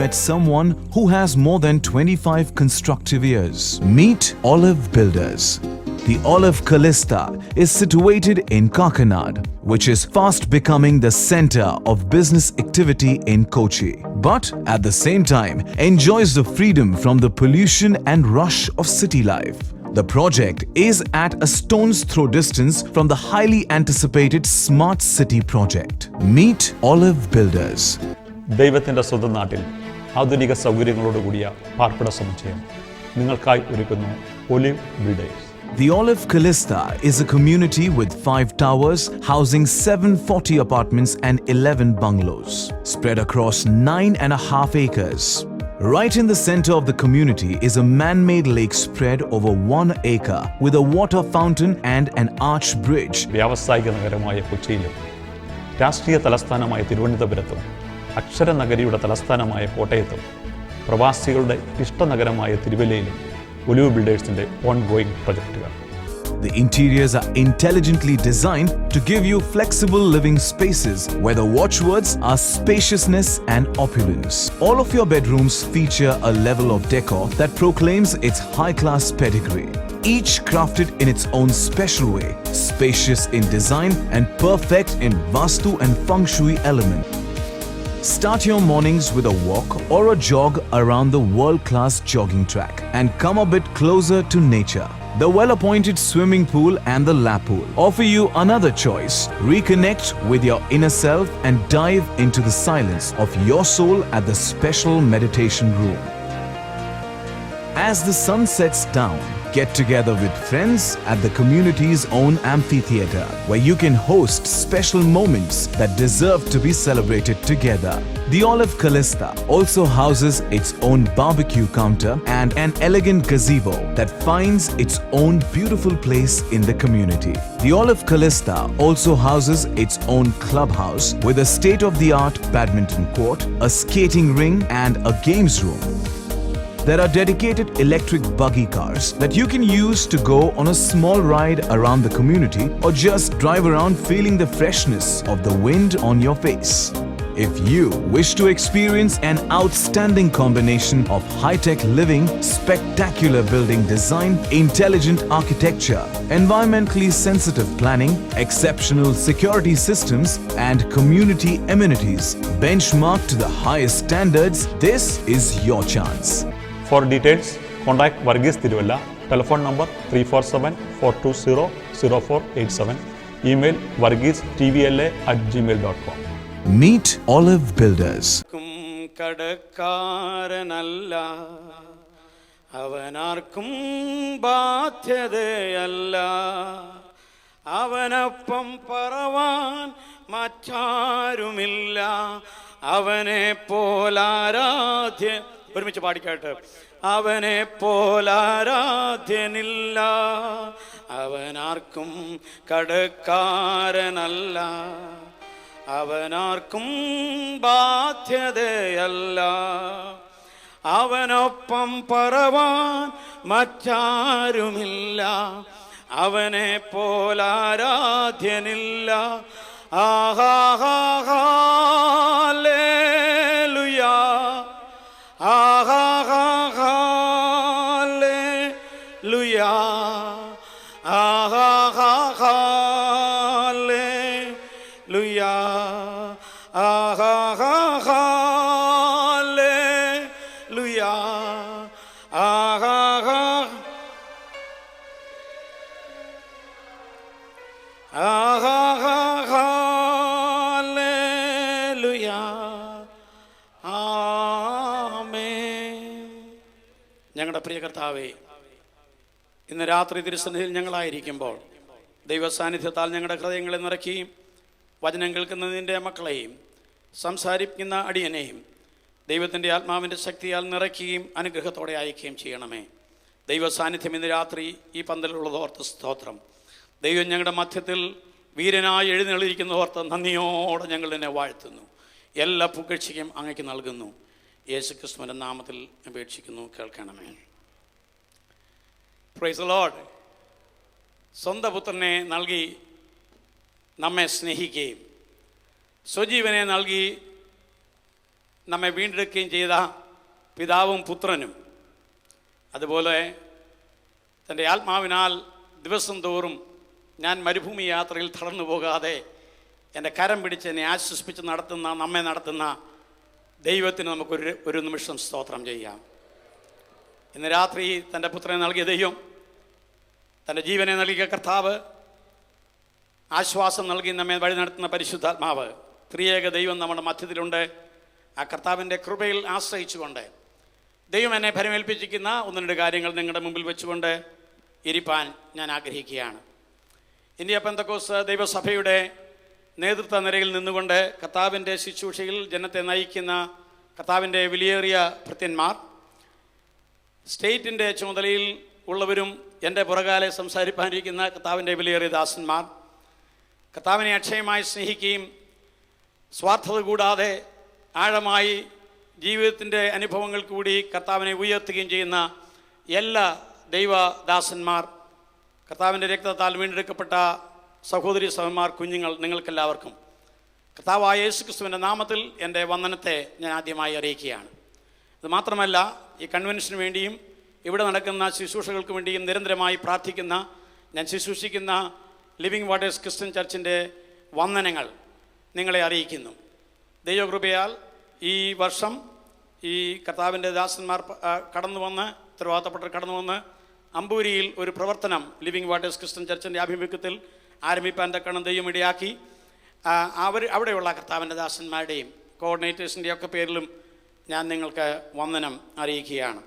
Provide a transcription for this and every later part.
met someone who has more than 25 constructive years. Meet Olive Builders. The Olive Callista is situated in Kakinad, which is fast becoming the center of business activity in Kochi, but at the same time enjoys the freedom from the pollution and rush of city life. The project is at a stone's throw distance from the highly anticipated Smart City project. Meet Olive Builders. ദൈവത്തിൻ്റെ സ്വന്തം നാട്ടിൽ ആധുനിക സൗകര്യങ്ങളോടുകൂടിയ പാർപ്പിട സമുച്ചയം നിങ്ങൾക്കായി ഒരുക്കുന്നു olive builders. The Olive Callista is a community with 5 towers housing 740 apartments and 11 bungalows spread across 9.5 acres. Right in the center of the community is a man-made lake spread over 1 acre with a water fountain and an arch bridge. വ്യാവസായിക നഗരമായ കൊച്ചിയിലും രാഷ്ട്രീയ തലസ്ഥാനമായ തിരുവനന്തപുരത്തും അക്ഷര നഗരിയുടെ തലസ്ഥാനമായ കോട്ടയത്തും പ്രവാസികളുടെ ഇഷ്ടനഗരമായ തിരുവല്ലയിലും ഒലിവ് ബിൽഡേഴ്സിന്റെ ഓൺഗോയിങ് പ്രൊജക്റ്റുകൾ. The interiors are intelligently designed to give you flexible living spaces where the watchwords are spaciousness and opulence. All of your bedrooms feature a level of decor that proclaims its high-class pedigree. Each crafted in its own special way, spacious in design and perfect in Vastu and Feng Shui element. Start your mornings with a walk or a jog around the world-class jogging track and come a bit closer to nature. The well-appointed swimming pool and the lap pool offer you another choice. Reconnect with your inner self and dive into the silence of your soul at the special meditation room. As the sun sets down, get together with friends at the community's own amphitheater, where you can host special moments that deserve to be celebrated together. The Olive Callista also houses its own barbecue counter and an elegant gazebo that finds its own beautiful place in the community. The Olive Callista also houses its own clubhouse with a state-of-the-art badminton court, a skating ring and a games room. There are dedicated electric buggy cars that you can use to go on a small ride around the community or just drive around feeling the freshness of the wind on your face. If you wish to experience an outstanding combination of high-tech living, spectacular building design, intelligent architecture, environmentally sensitive planning, exceptional security systems, and community amenities benchmarked to the highest standards, this is your chance. For details, contact Varghese Tiruvalla, telephone number 347-420-0487, email varghese.tvla@gmail.com. Meet Olive Builders. കടക്കാരനല്ല അവനാർക്കും ബാധ്യതയല്ല അവനൊപ്പം പറവാൻ മറ്റാരുമില്ല അവനെ പോലാരാധ്യ ഒരുമിച്ച് പാടിക്കാട്ട് അവനെ പോലാരാധ്യനില്ല അവനാർക്കും കടക്കാരനല്ല അവനാർക്കും ബാധ്യതയല്ല അവനൊപ്പം പറവാൻ മറ്റാരുമില്ല അവനെ പോലാരാധ്യനില്ല ആഹാഹാലേലുയാ ആഹാഹാലേലുയാ ആഹാഹാലേലുയാ ആഹാഹാലേലുയാ ആഹാഹാ ആഹാഹാലേലുയാ ആമേൻ. ഞങ്ങളുടെ പ്രിയ കർത്താവേ, ഇന്ന് രാത്രി തിരുസന്നിധിയിൽ ഞങ്ങളായിരിക്കുമ്പോൾ ദൈവസാന്നിധ്യത്താൽ ഞങ്ങളുടെ ഹൃദയങ്ങളെ നിറയ്ക്കുകയും വചനം കേൾക്കുന്ന നിൻ്റെ മക്കളെയും സംസാരിക്കുന്ന അടിയനെയും ദൈവത്തിൻ്റെ ആത്മാവിൻ്റെ ശക്തിയാൽ നിറയ്ക്കുകയും അനുഗ്രഹത്തോടെ അയക്കുകയും ചെയ്യണമേ. ദൈവസാന്നിധ്യം ഇന്ന് രാത്രി ഈ പന്തലുള്ളതോർത്ത് സ്തോത്രം. ദൈവം ഞങ്ങളുടെ മധ്യത്തിൽ വീരനായി എഴുന്നള്ളിയിരിക്കുന്നതോർത്ത് നന്ദിയോടെ ഞങ്ങൾ എന്നെ വാഴ്ത്തുന്നു. എല്ലാ പുകഴ്ചയും അങ്ങേക്ക് നൽകുന്നു. യേശുക്രിസ്തുവിൻ്റെ നാമത്തിൽ അപേക്ഷിക്കുന്നു, കേൾക്കണമേ. Praise the Lord. സ്വന്തം പുത്രനെ നൽകി നമ്മെ സ്നേഹിക്കുകയും സ്വജീവനെ നൽകി നമ്മെ വീണ്ടെടുക്കുകയും ചെയ്ത പിതാവും പുത്രനും, അതുപോലെ തൻ്റെ ആത്മാവിനാൽ ദിവസം തോറും ഞാൻ മരുഭൂമി യാത്രയിൽ തളർന്നു പോകാതെ എൻ്റെ കരം പിടിച്ച് എന്നെ ആശ്വസിപ്പിച്ച് നമ്മെ നടത്തുന്ന ദൈവത്തിന് നമുക്കൊരു നിമിഷം സ്തോത്രം ചെയ്യാം. ഇന്ന് രാത്രി തൻ്റെ പുത്രനെ നൽകിയ ദൈവം, തൻ്റെ ജീവനെ നൽകിയ കർത്താവ്, ആശ്വാസം നൽകി നമ്മെ വഴി നടത്തുന്ന പരിശുദ്ധാത്മാവ്, ത്രിയേക ദൈവം നമ്മുടെ മധ്യത്തിലുണ്ട്. ആ കർത്താവിൻ്റെ കൃപയിൽ ആശ്രയിച്ചുകൊണ്ട് ദൈവം എന്നെ ഫലമേൽപ്പിച്ചിരിക്കുന്ന ഒന്ന് രണ്ട് കാര്യങ്ങൾ നിങ്ങളുടെ മുമ്പിൽ വെച്ചുകൊണ്ട് ഇരിപ്പാൻ ഞാൻ ആഗ്രഹിക്കുകയാണ്. ഇന്ത്യ പെന്തക്കോസ്ത് ദൈവസഭയുടെ നേതൃത്വ നിരയിൽ നിന്നുകൊണ്ട് കർത്താവിൻ്റെ ശുശ്രൂഷയിൽ ജനത്തെ നയിക്കുന്ന കർത്താവിൻ്റെ വിലയേറിയ ഭൃത്യന്മാർ, സ്റ്റേറ്റിൻ്റെ ചുമതലയിൽ ഉള്ളവരും എൻ്റെ പുറകാലെ സംസാരിപ്പാനിരിക്കുന്ന കർത്താവിൻ്റെ വിലയേറിയ ദാസന്മാർ, കർത്താവിനെ അക്ഷയമായി സ്നേഹിക്കുകയും സ്വാർത്ഥത കൂടാതെ ആഴമായി ജീവിതത്തിൻ്റെ അനുഭവങ്ങൾ കൂടി കർത്താവിനെ ഉയർത്തുകയും ചെയ്യുന്ന എല്ലാ ദൈവദാസന്മാർ, കർത്താവിൻ്റെ രക്തത്താൽ വീണ്ടെടുക്കപ്പെട്ട സഹോദരി സഹോദരന്മാർ, കുഞ്ഞുങ്ങൾ, നിങ്ങൾക്കെല്ലാവർക്കും കർത്താവായ യേശുക്രിസ്തുവിൻ്റെ നാമത്തിൽ എൻ്റെ വന്ദനത്തെ ഞാൻ ആദ്യമായി അറിയിക്കുകയാണ്. അതുമാത്രമല്ല, ഈ കൺവെൻഷന് വേണ്ടിയും ഇവിടെ നടക്കുന്ന ശുശ്രൂഷകൾക്ക് വേണ്ടിയും നിരന്തരമായി പ്രാർത്ഥിക്കുന്ന, ഞാൻ ശുശ്രൂഷിക്കുന്ന ലിവിങ് വാട്ടേഴ്സ് ക്രിസ്ത്യൻ ചർച്ചിൻ്റെ വന്ദനങ്ങൾ നിങ്ങളെ അറിയിക്കുന്നു. ദൈവകൃപയാൽ ഈ വർഷം ഈ കർത്താവിൻ്റെ ദാസന്മാർ ഉത്തരവാദിത്തപ്പെട്ടവർ കടന്നു വന്ന് അമ്പൂരിയിൽ ഒരു പ്രവർത്തനം ലിവിങ് വാട്ടേഴ്സ് ക്രിസ്ത്യൻ ചർച്ചിൻ്റെ ആഭിമുഖ്യത്തിൽ ആരംഭിപ്പാൻ തക്കണം ദൈവം ഇടയാക്കി. അവിടെയുള്ള കർത്താവിൻ്റെ ദാസന്മാരുടെയും കോർഡിനേറ്റേഴ്സിൻ്റെയും ഒക്കെ പേരിലും ഞാൻ നിങ്ങൾക്ക് വന്ദനം അറിയിക്കുകയാണ്.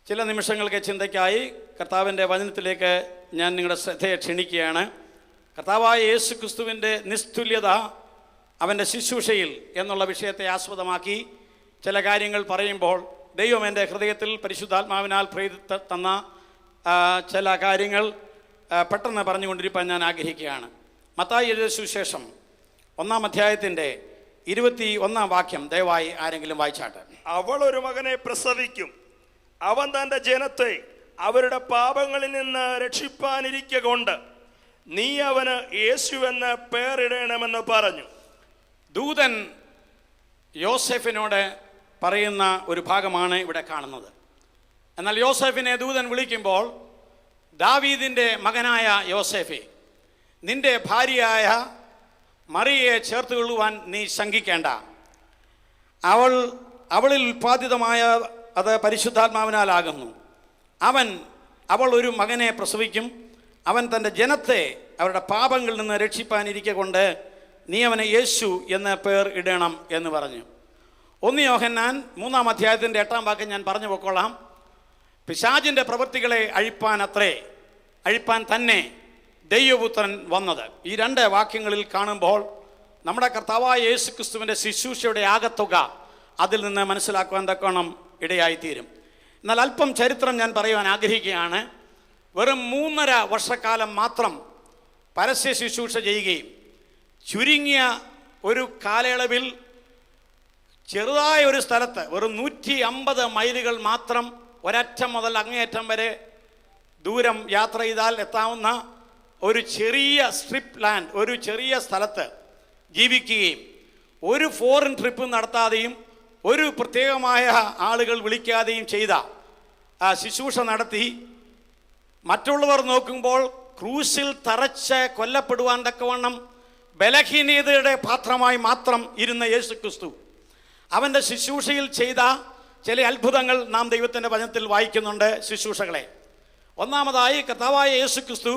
ചില നിമിഷങ്ങൾക്ക് ചിന്തയ്ക്കായി കർത്താവിൻ്റെ വചനത്തിലേക്ക് ഞാൻ നിങ്ങളുടെ ശ്രദ്ധയെ ക്ഷണിക്കുകയാണ്. കർത്താവായ യേശു ക്രിസ്തുവിൻ്റെ നിസ്തുല്യത അവൻ്റെ ശുശ്രൂഷയിൽ എന്നുള്ള വിഷയത്തെ ആസ്പദമാക്കി ചില കാര്യങ്ങൾ പറയുമ്പോൾ ദൈവം എൻ്റെ ഹൃദയത്തിൽ പരിശുദ്ധാത്മാവിനാൽ തന്ന ചില കാര്യങ്ങൾ പെട്ടെന്ന് പറഞ്ഞുകൊണ്ടിരിക്കാൻ ഞാൻ ആഗ്രഹിക്കുകയാണ്. മത്തായി എഴുതിയ സുവിശേഷം 1-ാം അധ്യായത്തിൻ്റെ 21-ാം വാക്യം ദയവായി ആരെങ്കിലും വായിച്ചാട്ടെ. അവൾ ഒരു മകനെ പ്രസവിക്കും, അവൻ തൻ്റെ ജനത്തെ അവരുടെ പാപങ്ങളിൽ നിന്ന് രക്ഷിപ്പാനിരിക്കൊണ്ട് നീ അവന് യേശുവെന്ന് പേരിടണമെന്ന് പറഞ്ഞു. ദൂതൻ യോസെഫിനോട് പറയുന്ന ഒരു ഭാഗമാണ് ഇവിടെ കാണുന്നത്. എന്നാൽ യോസെഫിനെ ദൂതൻ വിളിക്കുമ്പോൾ, ദാവീദിൻ്റെ മകനായ യോസെഫേ, നിന്റെ ഭാര്യയായ മറിയയെ ചേർത്തുകൊള്ളുവാൻ നീ ശങ്കിക്കേണ്ട. അവളിൽ ഉൽപ്പാദിതമായ അത് പരിശുദ്ധാത്മാവിനാലാകുന്നു. അവൾ ഒരു മകനെ പ്രസവിക്കും, അവൻ തൻ്റെ ജനത്തെ അവരുടെ പാപങ്ങളിൽ നിന്ന് രക്ഷിപ്പാനിരിക്കൊണ്ട് നീ അവന് യേശു എന്ന പേർ ഇടണം എന്ന് പറഞ്ഞു. 1 യോഹന്നാൻ 3-ാം അധ്യായത്തിൻ്റെ 8-ാം വാക്യം ഞാൻ പറഞ്ഞു പോയിക്കൊള്ളാം. പിശാചിൻ്റെ പ്രവൃത്തികളെ അഴിപ്പാൻ തന്നെ ദൈവപുത്രൻ വന്നത്. ഈ 2 വാക്യങ്ങളിൽ കാണുമ്പോൾ നമ്മുടെ കർത്താവായ യേശു ക്രിസ്തുവിൻ്റെ ശുശ്രൂഷയുടെ ആകത്തുക അതിൽ നിന്ന് മനസ്സിലാക്കുവാൻ തക്കവണ്ണം ഇടയായിത്തീരും. എന്നാൽ അല്പം ചരിത്രം ഞാൻ പറയുവാൻ ആഗ്രഹിക്കുകയാണ്. വെറും 3.5 വർഷക്കാലം മാത്രം പരസ്യ ശുശ്രൂഷ ചെയ്യുകയും ചുരുങ്ങിയ ഒരു കാലയളവിൽ ചെറുതായ ഒരു സ്ഥലത്ത് വെറും 150 മൈലുകൾ മാത്രം ഒരറ്റം മുതൽ അങ്ങേയറ്റം വരെ ദൂരം യാത്ര ചെയ്താൽ എത്താവുന്ന ഒരു ചെറിയ സ്ട്രിപ്പ് ലാൻഡ്, ഒരു ചെറിയ സ്ഥലത്ത് ജീവിക്കുകയും ഒരു ഫോറിൻ ട്രിപ്പ് നടത്താതെയും ഒരു പ്രത്യേകമായ ആളുകൾ വിളിക്കാതെയും ചെയ്ത ആ ശുശ്രൂഷ നടത്തി മറ്റുള്ളവർ നോക്കുമ്പോൾ ക്രൂശിൽ തറച്ച് കൊല്ലപ്പെടുവാൻ തക്കവണ്ണം ബലഹീനതയുടെ പാത്രമായി മാത്രം ഇരുന്ന യേശു ക്രിസ്തു അവൻ്റെ ശുശ്രൂഷയിൽ ചെയ്ത ചില അത്ഭുതങ്ങൾ നാം ദൈവത്തിൻ്റെ വചനത്തിൽ വായിക്കുന്നുണ്ട്. ശുശ്രൂഷകളെ ഒന്നാമതായി കർത്താവായ യേശു ക്രിസ്തു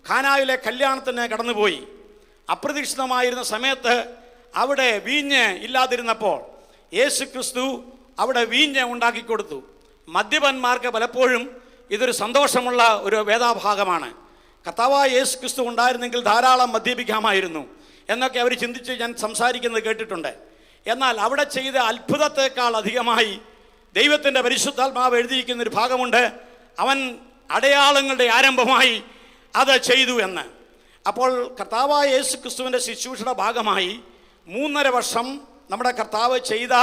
ഖാനായിലെ കല്യാണത്തിന് കടന്നുപോയി. അപ്രതീക്ഷിതമായിരുന്ന സമയത്ത് അവിടെ വീഞ്ഞ് ഇല്ലാതിരുന്നപ്പോൾ യേശു ക്രിസ്തു അവിടെ വീഞ്ഞ് ഉണ്ടാക്കിക്കൊടുത്തു. മദ്യപന്മാർക്ക് പലപ്പോഴും ഇതൊരു സന്തോഷമുള്ള ഒരു വേദാഭാഗമാണ്. കർത്താവായ യേശു ക്രിസ്തു ഉണ്ടായിരുന്നെങ്കിൽ ധാരാളം മദ്യപിക്കാമായിരുന്നു എന്നൊക്കെ അവർ ചിന്തിച്ച് ഞാൻ സംസാരിക്കുന്നത് കേട്ടിട്ടുണ്ട്. എന്നാൽ അവിടെ ചെയ്ത അത്ഭുതത്തെക്കാൾ അധികമായി ദൈവത്തിൻ്റെ പരിശുദ്ധാത്മാവ് എഴുതിയിരിക്കുന്ന ഒരു ഭാഗമുണ്ട്. അവൻ അടയാളങ്ങളുടെ ആരംഭമായി അത് ചെയ്തു എന്ന്. അപ്പോൾ കർത്താവായ യേശു ക്രിസ്തുവിൻ്റെ ശുശ്രൂഷയുടെ ഭാഗമായി 3.5 വർഷം നമ്മുടെ കർത്താവ് ചെയ്ത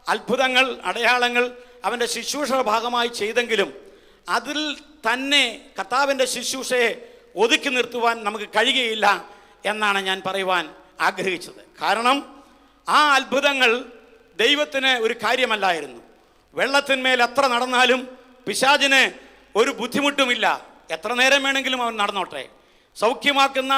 അത്ഭുതങ്ങൾ, അടയാളങ്ങൾ അവൻ്റെ ശുശ്രൂഷയുടെ ഭാഗമായി ചെയ്തെങ്കിലും അതിൽ തന്നെ കർത്താവിൻ്റെ ശുശ്രൂഷയെ ഒതുക്കി നിർത്തുവാൻ നമുക്ക് കഴിയുകയില്ല എന്നാണ് ഞാൻ പറയുവാൻ ആഗ്രഹിച്ചത്. കാരണം ആ അത്ഭുതങ്ങൾ ദൈവത്തിന് ഒരു കാര്യമല്ലായിരുന്നു. വെള്ളത്തിന്മേൽ എത്ര നടന്നാലും പിശാചിന് ഒരു ബുദ്ധിമുട്ടുമില്ല. എത്ര നേരം വേണമെങ്കിലും അവൻ നടന്നോട്ടെ. സൗഖ്യമാക്കുന്ന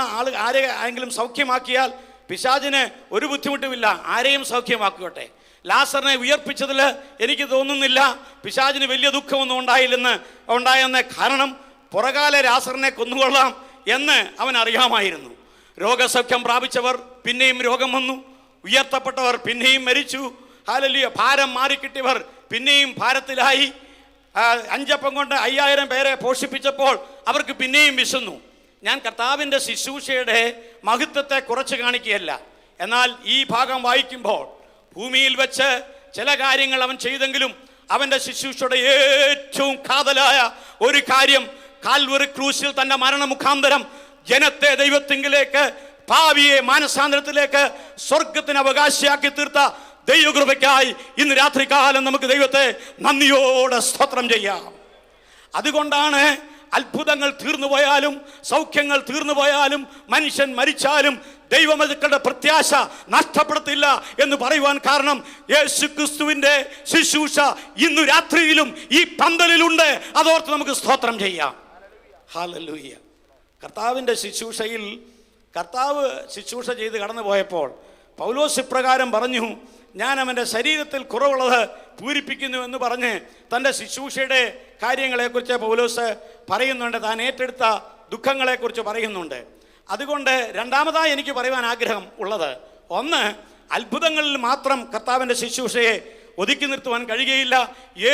ആരെങ്കിലും സൗഖ്യമാക്കിയാൽ പിശാചിന് ഒരു ബുദ്ധിമുട്ടുമില്ല, ആരെയും സൗഖ്യമാക്കുകട്ടെ. ലാസറിനെ ഉയർപ്പിച്ചതിൽ എനിക്ക് തോന്നുന്നില്ല പിശാചിന് വലിയ ദുഃഖമൊന്നും ഉണ്ടായെന്ന്. കാരണം പുറകാലെ ലാസറിനെ കൊന്നുകൊള്ളാം എന്ന് അവൻ അറിയാമായിരുന്നു. രോഗസൗഖ്യം പ്രാപിച്ചവർ പിന്നെയും രോഗം വന്നു, ഉയർത്തപ്പെട്ടവർ പിന്നെയും മരിച്ചു. ഹല്ലേലൂയ. ഭാരം മാറിക്കിട്ടിയവർ പിന്നെയും ഭാരത്തിലായി. 5 അപ്പം കൊണ്ട് 5000 പേരെ പോഷിപ്പിച്ചപ്പോൾ അവർക്ക് പിന്നെയും വിശന്നു. ഞാൻ കർത്താവിൻ്റെ ശുശ്രൂഷയുടെ മഹത്വത്തെ കുറച്ച് കാണിക്കുകയല്ല. എന്നാൽ ഈ ഭാഗം വായിക്കുമ്പോൾ ഭൂമിയിൽ വെച്ച് ചില കാര്യങ്ങൾ അവൻ ചെയ്തെങ്കിലും അവൻ്റെ ശുശ്രൂഷയുടെ ഏറ്റവും കാതലായ ഒരു കാര്യം കാൽവറി ക്രൂശിൽ തൻ്റെ മരണമുഖാന്തരം ജനത്തെ ദൈവത്തിങ്കിലേക്ക്, ഭാവിയെ മാനസാന്തരത്തിലേക്ക്, സ്വർഗത്തിന് അവകാശിയാക്കി തീർത്ത ദൈവകൃപയ്ക്കായി ഇന്ന് രാത്രികാലം നമുക്ക് ദൈവത്തെ നന്ദിയോടെ സ്തോത്രം ചെയ്യാം. അതുകൊണ്ടാണ് അത്ഭുതങ്ങൾ തീർന്നുപോയാലും സൗഖ്യങ്ങൾ തീർന്നുപോയാലും മനുഷ്യൻ മരിച്ചാലും ദൈവമക്കളുടെ പ്രത്യാശ നഷ്ടപ്പെടുത്തില്ല എന്ന് പറയുവാൻ കാരണം യേശു ക്രിസ്തുവിൻ്റെ ശുശ്രൂഷ ഇന്നു രാത്രിയിലും ഈ പന്തലിലുണ്ട്. അതോർത്ത് നമുക്ക് സ്തോത്രം ചെയ്യാം. ഹല്ലേലൂയ. കർത്താവിൻ്റെ ശുശ്രൂഷയിൽ കർത്താവ് ശുശ്രൂഷ ചെയ്ത് കടന്നു പോയപ്പോൾ പൗലോസ് ഇപ്രകാരം പറഞ്ഞു, ഞാൻ അവൻ്റെ ശരീരത്തിൽ കുറവുള്ളത് പൂരിപ്പിക്കുന്നു എന്ന് പറഞ്ഞ് തൻ്റെ ശുശ്രൂഷയുടെ കാര്യങ്ങളെക്കുറിച്ച് പൗലോസ് പറയുന്നുണ്ട്. താൻ ഏറ്റെടുത്ത ദുഃഖങ്ങളെക്കുറിച്ച് പറയുന്നുണ്ട്. അതുകൊണ്ട് രണ്ടാമതായി എനിക്ക് പറയുവാൻ ആഗ്രഹം ഉള്ളത്, ഒന്ന്, അത്ഭുതങ്ങളിൽ മാത്രം കർത്താവിൻ്റെ ശുശ്രൂഷയെ ഒതുക്കി നിർത്തുവാൻ കഴിയുകയില്ല.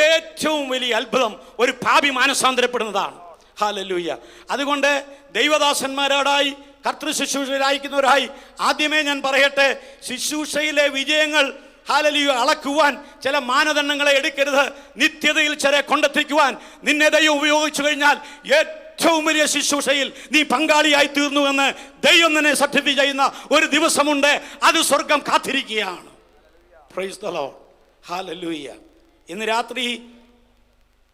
ഏറ്റവും വലിയ അത്ഭുതം ഒരു പാപി മാനസാന്തരപ്പെടുന്നതാണ്. ഹല്ലേലൂയ. അതുകൊണ്ട് ദൈവദാസന്മാരോടായി കർത്തൃ ശുശ്രൂഷയിലായിരിക്കുന്നവരായി ആദ്യമേ ഞാൻ പറയട്ടെ, ശുശ്രൂഷയിലെ വിജയങ്ങൾ ഹല്ലേലൂയ അളക്കുവാൻ ചില മാനദണ്ഡങ്ങളെ എടുക്കരുത്. നിത്യതയിൽ ചില കൊണ്ടെത്തിക്കുവാൻ നിന്നെ ദൈവം ഉപയോഗിച്ചു കഴിഞ്ഞാൽ ഏറ്റവും വലിയ ശുശ്രൂഷയിൽ നീ പങ്കാളിയായി തീർന്നു എന്ന് ദൈവം തന്നെ സർട്ടിഫൈ ചെയ്യുന്ന ഒരു ദിവസമുണ്ട്. അത് സ്വർഗം കാത്തിരിക്കുകയാണ്. Praise the Lord. ഹല്ലേലൂയ. ഇന്ന് രാത്രി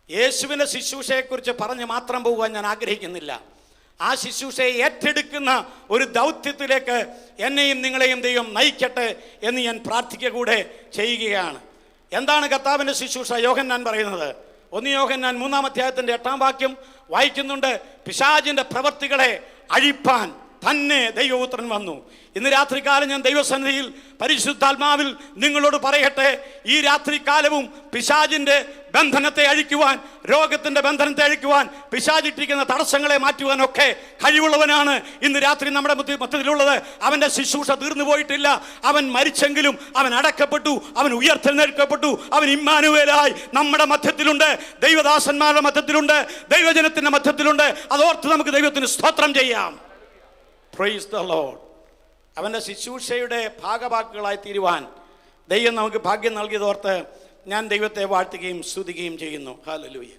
യേശുവിൻ്റെ ശുശ്രൂഷയെക്കുറിച്ച് പറഞ്ഞ് മാത്രം പോകുവാൻ ഞാൻ ആഗ്രഹിക്കുന്നില്ല. ആ ശുശ്രൂഷയെ ഏറ്റെടുക്കുന്ന ഒരു ദൗത്യത്തിലേക്ക് എന്നെയും നിങ്ങളെയും ദൈവം നയിക്കട്ടെ എന്ന് ഞാൻ പ്രാർത്ഥിക്കുക കൂടെ ചെയ്യുകയാണ്. എന്താണ് കർത്താവിൻ്റെ ശുശ്രൂഷ? യോഹന്നാൻ പറയുന്നത്, 1 യോഹന്നാൻ 3-ാം അധ്യായത്തിൻ്റെ 8-ാം വാക്യം വായിക്കുന്നുണ്ട്, പിശാചിൻ്റെ പ്രവൃത്തികളെ അഴിപ്പാൻ തന്നെ ദൈവപുത്രൻ വന്നു. ഇന്ന് രാത്രികാലം ഞാൻ ദൈവസന്നിധിയിൽ പരിശുദ്ധാത്മാവിൽ നിങ്ങളോട് പറയട്ടെ, ഈ രാത്രികാലവും പിശാചിൻ്റെ ബന്ധനത്തെ അഴിക്കുവാൻ, രോഗത്തിൻ്റെ ബന്ധനത്തെ അഴിക്കുവാൻ, പിശാചിട്ടിരിക്കുന്ന തടസ്സങ്ങളെ മാറ്റുവാനൊക്കെ കഴിവുള്ളവനാണ് ഇന്ന് രാത്രി നമ്മുടെ മധ്യത്തിലുള്ളത്. അവൻ്റെ ശുശ്രൂഷ തീർന്നു പോയിട്ടില്ല. അവൻ മരിച്ചെങ്കിലും അവൻ അടക്കപ്പെട്ടു, അവൻ ഉയർത്തെഴുന്നേൽക്കപ്പെട്ടു, അവൻ ഇമ്മാനുവേലായി നമ്മുടെ മധ്യത്തിലുണ്ട്, ദൈവദാസന്മാരുടെ മധ്യത്തിലുണ്ട്, ദൈവജനത്തിൻ്റെ മധ്യത്തിലുണ്ട്. അതോർത്ത് നമുക്ക് ദൈവത്തിന് സ്തോത്രം ചെയ്യാം. Praise the Lord. അവൻ്റെ ശുശ്രൂഷയുടെ ഭാഗഭാക്കുകളായി തീരുവാൻ ദൈവം നമുക്ക് ഭാഗ്യം നൽകിയതോർത്ത് ഞാൻ ദൈവത്തെ വാഴ്ത്തുകയും സ്തുതിക്കുകയും ചെയ്യുന്നു. ഹല്ലേലൂയ.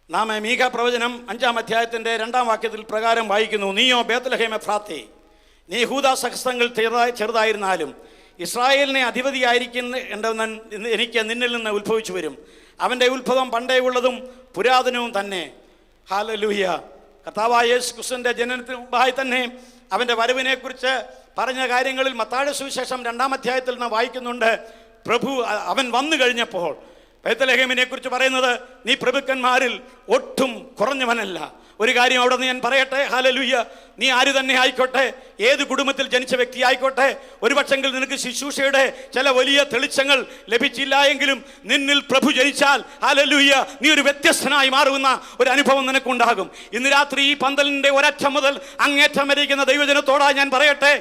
നാം മീഖ പ്രവചനം 5-ാം അധ്യായത്തിൻ്റെ 2-ാം വാക്യത്തിൽ പ്രകാരം വായിക്കുന്നു, നീയോ ബേത്ലഹേം എഫ്രാത്തേ, നീ യഹൂദാ സഹസ്രങ്ങൾ ചെറുതായിരുന്നാലും ഇസ്രായേലിനെ അധിപതിയായിരിക്കേണ്ടവൻ എനിക്ക് നിന്നിൽ നിന്ന് ഉത്ഭവിച്ചു വരും. അവൻ്റെ ഉത്ഭവം പണ്ടേ ഉള്ളതും പുരാതനവും തന്നെ. ഹല്ലേലൂയ. കർത്താവായ യേശു ക്രിസ്തുവിൻ്റെ ജനനത്തിന് മുമ്പായി തന്നെ അവൻ്റെ വരവിനെക്കുറിച്ച് പറഞ്ഞ കാര്യങ്ങളിൽ മത്തായിയുടെ സുവിശേഷം 2-ാം അധ്യായത്തിൽ നാം വായിക്കുന്നുണ്ട്, പ്രഭു അവൻ വന്നു കഴിഞ്ഞപ്പോൾ ബേത്ലഹേമിനെ കുറിച്ച് പറയുന്നത്, നീ പ്രഭുക്കന്മാരിൽ ഒട്ടും കുറഞ്ഞവനല്ല. ഒരു കാര്യം അവിടെ നിന്ന് ഞാൻ പറയട്ടെ. ഹല്ലേലൂയ. നീ ആര് തന്നെ ആയിക്കോട്ടെ, ഏത് കുടുംബത്തിൽ ജനിച്ച വ്യക്തി ആയിക്കോട്ടെ, ഒരുപക്ഷെങ്കിൽ നിനക്ക് ശുശ്രൂഷയുടെ ചില വലിയ തെളിച്ചങ്ങൾ ലഭിച്ചില്ല എങ്കിലും നിന്നിൽ പ്രഭു ജനിച്ചാൽ ഹല്ലേലൂയ നീ ഒരു വ്യത്യസ്തനായി മാറുന്ന ഒരു അനുഭവം നിനക്കുണ്ടാകും. ഇന്ന് രാത്രി ഈ പന്തലിൻ്റെ ഒരറ്റം മുതൽ അങ്ങേറ്റം വരിക്കുന്ന ദൈവജനത്തോടായി ഞാൻ പറയട്ടെ,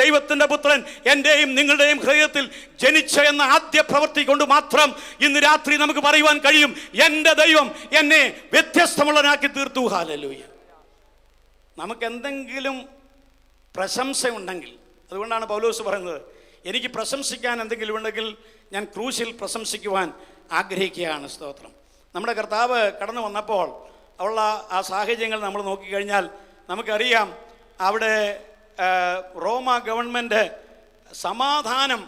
ദൈവത്തിൻ്റെ പുത്രൻ എൻ്റെയും നിങ്ങളുടെയും ഹൃദയത്തിൽ ജനിച്ച എന്ന ആദ്യ പ്രവൃത്തി കൊണ്ട് മാത്രം ഇന്ന് രാത്രി നമുക്ക് പറയുവാൻ കഴിയും, എൻ്റെ ദൈവം എന്നെ വ്യത്യസ്തമുള്ളവനാക്കി തീർത്തു. ഹല്ലേലൂയ. നമുക്ക് എന്തെങ്കിലും പ്രശംസ ഉണ്ടെങ്കിൽ, അതുകൊണ്ടാണ് പൗലോസ് പറയുന്നത്, എനിക്ക് പ്രശംസിക്കാൻ എന്തെങ്കിലും ഉണ്ടെങ്കിൽ ഞാൻ ക്രൂശിൽ പ്രശംസിക്കുവാൻ ആഗ്രഹിക്കുകയാണ്. സ്തോത്രം. നമ്മുടെ കർത്താവ് കടന്നു വന്നപ്പോൾ ഉള്ള ആ സാഹചര്യങ്ങൾ നമ്മൾ നോക്കിക്കഴിഞ്ഞാൽ നമുക്കറിയാം, അവിടെ റോമ ഗവൺമെൻറ് സമാധാനം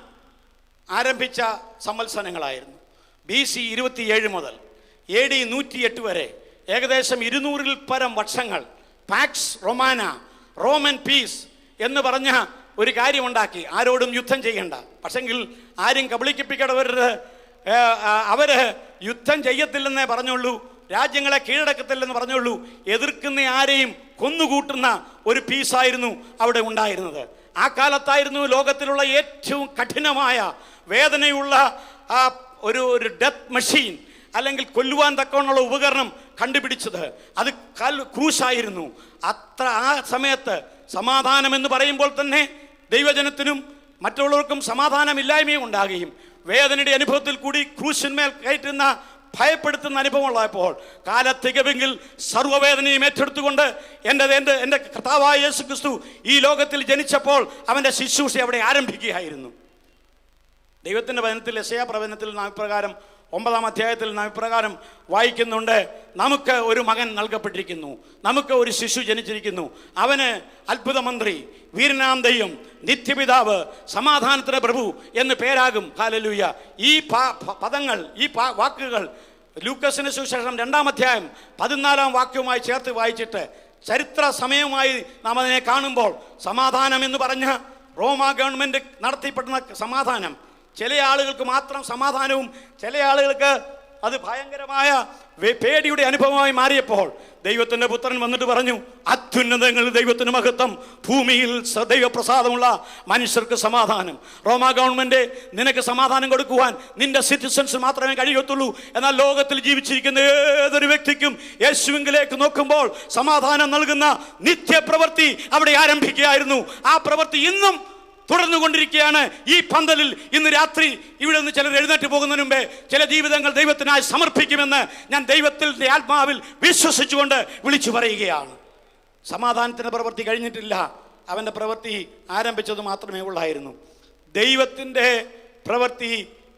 ആരംഭിച്ച സംവത്സരങ്ങളായിരുന്നു. BC 27 മുതൽ AD 108 വരെ ഏകദേശം 200-ൽ പരം വർഷങ്ങൾ പാക്സ് റൊമാന, റോമൻ പീസ് എന്ന് പറഞ്ഞ ഒരു കാര്യമുണ്ടാക്കി, ആരോടും യുദ്ധം ചെയ്യണ്ട, പക്ഷെങ്കിൽ ആരും കബളിപ്പിക്കപ്പെടരുത്, അവര് യുദ്ധം ചെയ്യത്തില്ലെന്നേ പറഞ്ഞുള്ളൂ, രാജ്യങ്ങളെ കീഴടക്കത്തില്ലെന്ന് പറഞ്ഞുള്ളൂ, എതിർക്കുന്ന ആരെയും കൊന്നുകൂട്ടുന്ന ഒരു പീസായിരുന്നു അവിടെ ഉണ്ടായിരുന്നത്. ആ കാലത്തായിരുന്നു ലോകത്തിലുള്ള ഏറ്റവും കഠിനമായ വേദനയുള്ള ഒരു ഡെത്ത് മെഷീൻ അല്ലെങ്കിൽ കൊല്ലുവാൻ തക്കവണ്ണുള്ള ഉപകരണം കണ്ടുപിടിച്ചത്. അത് ക്രൂശായിരുന്നു. ആ സമയത്ത് സമാധാനം എന്ന് പറയുമ്പോൾ തന്നെ ദൈവജനത്തിനും മറ്റുള്ളവർക്കും സമാധാനമില്ലായ്മയും ഉണ്ടാകുകയും വേദനയുടെ അനുഭവത്തിൽ കൂടി ക്രൂശിന്മേൽ കയറ്റുന്ന ഭയപ്പെടുത്തുന്ന അനുഭവമുള്ളപ്പോൾ കാലത്തികവെങ്കിൽ സർവ്വവേദനയും ഏറ്റെടുത്തുകൊണ്ട് എൻ്റെ കർത്താവായ യേശു ക്രിസ്തു ഈ ലോകത്തിൽ ജനിച്ചപ്പോൾ അവൻ്റെ ശുശ്രൂഷ അവിടെ ആരംഭിക്കുകയായിരുന്നു. ദൈവത്തിൻ്റെ വചനത്തിൽ യെശയ്യാ പ്രവചനത്തിൽ നാം ഇപ്രകാരം 9-ാം അധ്യായത്തിൽ നാം ഇപ്രകാരം വായിക്കുന്നുണ്ട്, നമുക്ക് ഒരു മകൻ നൽകപ്പെട്ടിരിക്കുന്നു, നമുക്ക് ഒരു ശിശു ജനിച്ചിരിക്കുന്നു, അവന് അത്ഭുതമന്ത്രി, വീരനാം ദൈവം, നിത്യപിതാവ്, സമാധാനത്തിന് പ്രഭു എന്ന് പേരാകും. ഹല്ലേലൂയ. ഈ പദങ്ങൾ, ഈ വാക്കുകൾ ലൂക്കോസിന് സുവിശേഷം 2-ാം അധ്യായം 14-ാം വാക്യവുമായി ചേർത്ത് വായിച്ചിട്ട് ചരിത്ര സമയമായി നാം അതിനെ കാണുമ്പോൾ സമാധാനം എന്ന് പറഞ്ഞ റോമാ ഗവൺമെൻറ് നടത്തിപ്പെടുന്ന സമാധാനം, ചില ആളുകൾക്ക് മാത്രം സമാധാനവും ചില ആളുകൾക്ക് അത് ഭയങ്കരമായ പേടിയുടെ അനുഭവമായി മാറിയപ്പോൾ ദൈവത്തിൻ്റെ പുത്രൻ വന്നിട്ട് പറഞ്ഞു, അത്യുന്നതങ്ങളിൽ ദൈവത്തിന് മഹത്വം, ഭൂമിയിൽ ദൈവപ്രസാദമുള്ള മനുഷ്യർക്ക് സമാധാനം. റോമാ ഗവൺമെൻറ് നിനക്ക് സമാധാനം കൊടുക്കുവാൻ നിന്റെ സിറ്റിസൺസ് മാത്രമേ കഴിയത്തുള്ളൂ. എന്നാൽ ലോകത്തിൽ ജീവിച്ചിരിക്കുന്ന ഏതൊരു വ്യക്തിക്കും യേശുവിലേക്ക് നോക്കുമ്പോൾ സമാധാനം നൽകുന്ന നിത്യപ്രവൃത്തി അവിടെ ആരംഭിക്കുകയായിരുന്നു. ആ പ്രവൃത്തി ഇന്നും തുടർന്നുകൊണ്ടിരിക്കുകയാണ്. ഈ പന്തലിൽ ഇന്ന് രാത്രി ഇവിടെ നിന്ന് ചിലർ എഴുന്നേറ്റ് പോകുന്നതിന് മുമ്പേ ചില ജീവിതങ്ങൾ ദൈവത്തിനായി സമർപ്പിക്കുമെന്ന് ഞാൻ ദൈവത്തിൻ്റെ ആത്മാവിൽ വിശ്വസിച്ചുകൊണ്ട് വിളിച്ചു പറയുകയാണ്. സമാധാനത്തിൻ്റെ പ്രവൃത്തി കഴിഞ്ഞിട്ടില്ല, അവൻ്റെ പ്രവൃത്തി ആരംഭിച്ചത് മാത്രമേ ഉള്ളായിരുന്നു. ദൈവത്തിൻ്റെ പ്രവൃത്തി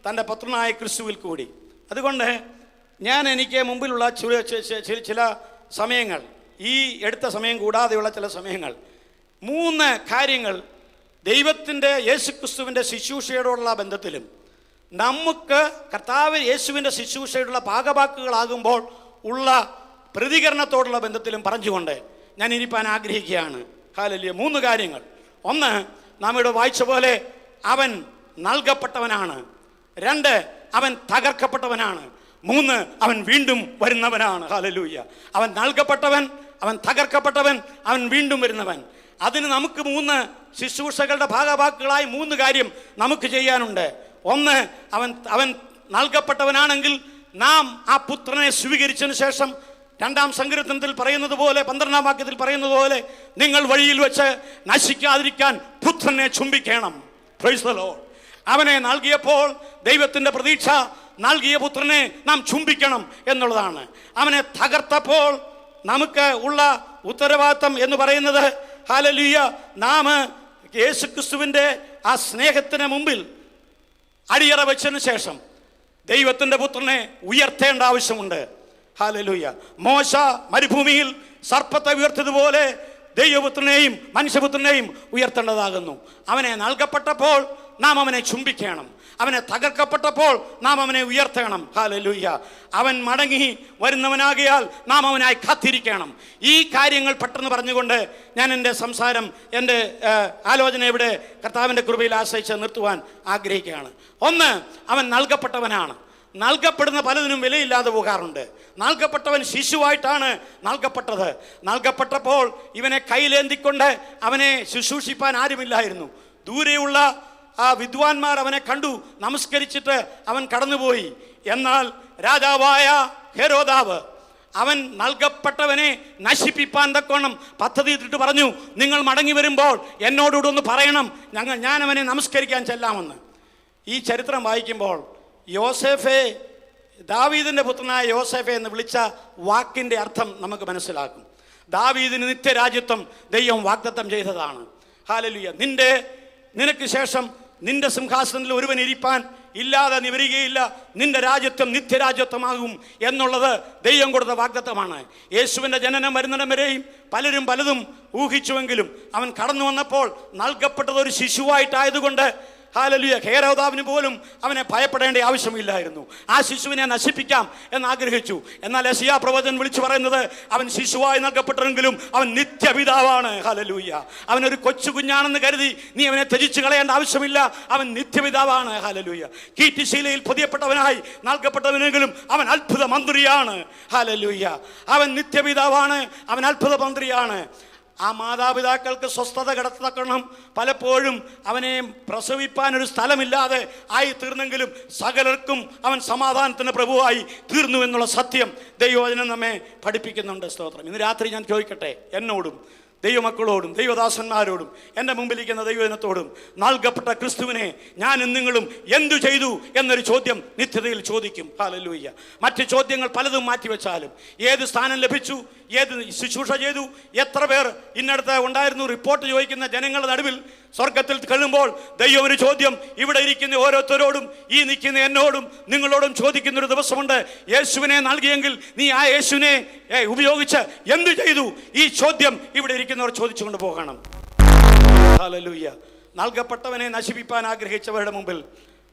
തൻ്റെ പുത്രനായ ക്രിസ്തുവിൽ കൂടി. അതുകൊണ്ട് എനിക്ക് മുമ്പിലുള്ള ചില സമയങ്ങൾ, ഈ എടുത്ത സമയം കൂടാതെയുള്ള ചില സമയങ്ങൾ, 3 കാര്യങ്ങൾ ദൈവത്തിൻ്റെ യേശുക്രിസ്തുവിൻ്റെ ശുശ്രൂഷയോടുള്ള ബന്ധത്തിലും നമുക്ക് കർത്താവ് യേശുവിൻ്റെ ശുശ്രൂഷയോടുള്ള ഭാഗവാക്കുകളാകുമ്പോൾ ഉള്ള പ്രതികരണത്തോടുള്ള ബന്ധത്തിലും പറഞ്ഞുകൊണ്ട് ഞാൻ ഇരിപ്പാൻ ആഗ്രഹിക്കുകയാണ്. ഹല്ലേലൂയ. 3 കാര്യങ്ങൾ. 1, നാം ഇവിടെ വായിച്ച പോലെ അവൻ നൽകപ്പെട്ടവനാണ്. 2, അവൻ തകർക്കപ്പെട്ടവനാണ്. 3, അവൻ വീണ്ടും വരുന്നവനാണ്. ഹല്ലേലൂയ. അവൻ നൽകപ്പെട്ടവൻ, അവൻ തകർക്കപ്പെട്ടവൻ, അവൻ വീണ്ടും വരുന്നവൻ. അതിന് നമുക്ക് 3 ശുശ്രൂഷകളുടെ ഭാഗവാക്കുകളായി 3 കാര്യം നമുക്ക് ചെയ്യാനുണ്ട്. 1, അവൻ നൽകപ്പെട്ടവനാണെങ്കിൽ നാം ആ പുത്രനെ സ്വീകരിച്ചതിന് ശേഷം 2-ാം സങ്കീർത്തനത്തിൽ പറയുന്നത് പോലെ 12-ാം വാക്യത്തിൽ പറയുന്നത് പോലെ നിങ്ങൾ വഴിയിൽ വെച്ച് നശിക്കാതിരിക്കാൻ പുത്രനെ ചുംബിക്കണം. Praise the Lord. അവനെ നൽകിയപ്പോൾ ദൈവത്തിൻ്റെ പ്രതീക്ഷ നൽകിയ പുത്രനെ നാം ചുംബിക്കണം എന്നുള്ളതാണ്. അവനെ തകർത്തപ്പോൾ നമുക്ക് ഉള്ള ഉത്തരവാദിത്തം എന്ന് പറയുന്നത്, ഹല്ലേലൂയ, നാം യേശുക്രിസ്തുവിൻ്റെ ആ സ്നേഹത്തിന് മുമ്പിൽ അടിയറ വെച്ചതിന് ശേഷം ദൈവത്തിൻ്റെ പുത്രനെ ഉയർത്തേണ്ട ആവശ്യമുണ്ട്. ഹല്ലേലൂയ. മോശ മരുഭൂമിയിൽ സർപ്പത്തെ ഉയർത്തിയതുപോലെ ദൈവപുത്രനെയും മനുഷ്യപുത്രനെയും ഉയർത്തേണ്ടതാകുന്നു. അവനെ നൽകപ്പെട്ടപ്പോൾ നാം അവനെ ചുംബിക്കണം. അവനെ തകർക്കപ്പെട്ടപ്പോൾ നാം അവനെ ഉയർത്തണം. ഹല്ലേലൂയ. അവൻ മടങ്ങി വരുന്നവനാകിയാൽ നാം അവനായി കാത്തിരിക്കണം. ഈ കാര്യങ്ങൾ പെട്ടെന്ന് പറഞ്ഞുകൊണ്ട് ഞാൻ എൻ്റെ സംസാരം, എൻ്റെ ആലോചന ഇവിടെ കർത്താവിൻ്റെ കൃപയിൽ ആശ്രയിച്ച് നിർത്തുവാൻ ആഗ്രഹിക്കുകയാണ്. 1, അവൻ നൽകപ്പെട്ടവനാണ്. നൽകപ്പെടുന്ന പലതിനും വിലയില്ലാതെ പോകാറുണ്ട്. നൽകപ്പെട്ടവൻ ശിശുവായിട്ടാണ് നൽകപ്പെട്ടത്. നൽകപ്പെട്ടപ്പോൾ ഇവനെ കയ്യിലേന്തിക്കൊണ്ട് അവനെ ശുശ്രൂഷിപ്പാൻ ആരുമില്ലായിരുന്നു. ദൂരെയുള്ള ആ വിദ്വാൻമാർ അവനെ കണ്ടു, നമസ്കരിച്ചിട്ട് അവൻ കടന്നുപോയി. എന്നാൽ രാജാവായ ഹെരോദാവ് അവൻ നൽകപ്പെട്ടവനെ നശിപ്പിപ്പാൻ തക്കോണം പദ്ധതി ഇട്ടിട്ട് പറഞ്ഞു, നിങ്ങൾ മടങ്ങി വരുമ്പോൾ എന്നോടുകൂടെ ഒന്ന് പറയണം, ഞാൻ അവനെ നമസ്കരിക്കാൻ ചെല്ലാമെന്ന്. ഈ ചരിത്രം വായിക്കുമ്പോൾ യോസേഫെ, ദാവീദിൻ്റെ പുത്രനായ യോസേഫെ എന്ന് വിളിച്ച വാക്കിൻ്റെ അർത്ഥം നമുക്ക് മനസ്സിലാക്കും. ദാവീദിന് നിത്യരാജ്യത്വം ദൈവം വാഗ്ദത്തം ചെയ്തതാണ്. ഹല്ലേലൂയ. നിനക്ക് ശേഷം നിന്റെ സിംഹാസനത്തിൽ ഒരുവൻ ഇരിപ്പാൻ ഇല്ലാതെ നീ വരികയില്ല, നിന്റെ രാജ്യത്വം നിത്യരാജ്യത്വമാകും എന്നുള്ളത് ദൈവം കൊടുത്ത വാഗ്ദത്തമാണ്. യേശുവിൻ്റെ ജനനം വരുന്നിടം വരെയും പലരും പലതും ഊഹിച്ചുവെങ്കിലും അവൻ കടന്നു വന്നപ്പോൾ നൽകപ്പെട്ടത് ഒരു ശിശുവായിട്ടായതുകൊണ്ട് ഹല്ലേലൂയ, ഹേരോദാവിന് പോലും അവനെ ഭയപ്പെടേണ്ട ആവശ്യമില്ലായിരുന്നു. ആ ശിശുവിനെ നശിപ്പിക്കാം എന്നാഗ്രഹിച്ചു. എന്നാൽ യെശയ്യാ പ്രവചൻ വിളിച്ചു പറയുന്നത്, അവൻ ശിശുവായി നൽകപ്പെട്ടെങ്കിലും അവൻ നിത്യപിതാവാണ്. ഹല്ലേലൂയ. അവനൊരു കൊച്ചു കുഞ്ഞാണെന്ന് കരുതി നീ അവനെ ത്യജിച്ചു കളയേണ്ട ആവശ്യമില്ല. അവൻ നിത്യപിതാവാണ്. ഹല്ലേലൂയ. കീർത്തിശീലയിൽ പൊതിയപ്പെട്ടവനായി നൽകപ്പെട്ടവനെങ്കിലും അവൻ അത്ഭുത മന്ത്രിയാണ്. ഹല്ലേലൂയ. അവൻ നിത്യപിതാവാണ്, അവൻ അത്ഭുത മന്ത്രിയാണ്. ആ മാതാപിതാക്കൾക്ക് സ്വസ്ഥത കിടത്തക്കണം. പലപ്പോഴും അവനെ പ്രസവിപ്പാൻ ഒരു സ്ഥലമില്ലാതെ ആയി തീർന്നെങ്കിലും സകലർക്കും അവൻ സമാധാനത്തിന് പ്രഭുവായി തീർന്നു എന്നുള്ള സത്യം ദൈവവചനം നമ്മെ പഠിപ്പിക്കുന്നുണ്ട്. സ്തോത്രം. ഇന്ന് രാത്രി ഞാൻ ചോദിക്കട്ടെ, എന്നോടും ദൈവമക്കളോടും ദൈവദാസന്മാരോടും എൻ്റെ മുമ്പിലിരിക്കുന്ന ദൈവജനത്തോടും, നൽകപ്പെട്ട ക്രിസ്തുവിനെ ഞാനും നിങ്ങളും എന്തു ചെയ്തു എന്നൊരു ചോദ്യം നിത്യതയിൽ ചോദിക്കും. ഹല്ലേലൂയ. മറ്റ് ചോദ്യങ്ങൾ പലതും മാറ്റിവെച്ചാലും, ഏത് സ്ഥാനം ലഭിച്ചു, ഏത് ശുശ്രൂഷ ചെയ്തു, എത്ര പേർ ഇന്നടത്ത് ഉണ്ടായിരുന്നു, റിപ്പോർട്ട് ചോദിക്കുന്ന ജനങ്ങളുടെ നടുവിൽ സ്വർഗത്തിൽ കഴിയുമ്പോൾ ദൈവം ഒരു ചോദ്യം ഇവിടെ ഇരിക്കുന്ന ഓരോരുത്തരോടും, ഈ നിൽക്കുന്ന എന്നോടും നിങ്ങളോടും ചോദിക്കുന്നൊരു ദിവസമുണ്ട്. യേശുവിനെ നൽകിയെങ്കിൽ നീ ആ യേശുവിനെ ഉപയോഗിച്ച് എന്തു ചെയ്തു? ഈ ചോദ്യം ഇവിടെ ഇരിക്കുന്നവർ ചോദിച്ചുകൊണ്ട് പോകണം. ഹല്ലേലൂയ. നൽകപ്പെട്ടവനെ നശിപ്പിക്കാൻ ആഗ്രഹിച്ചവരുടെ മുമ്പിൽ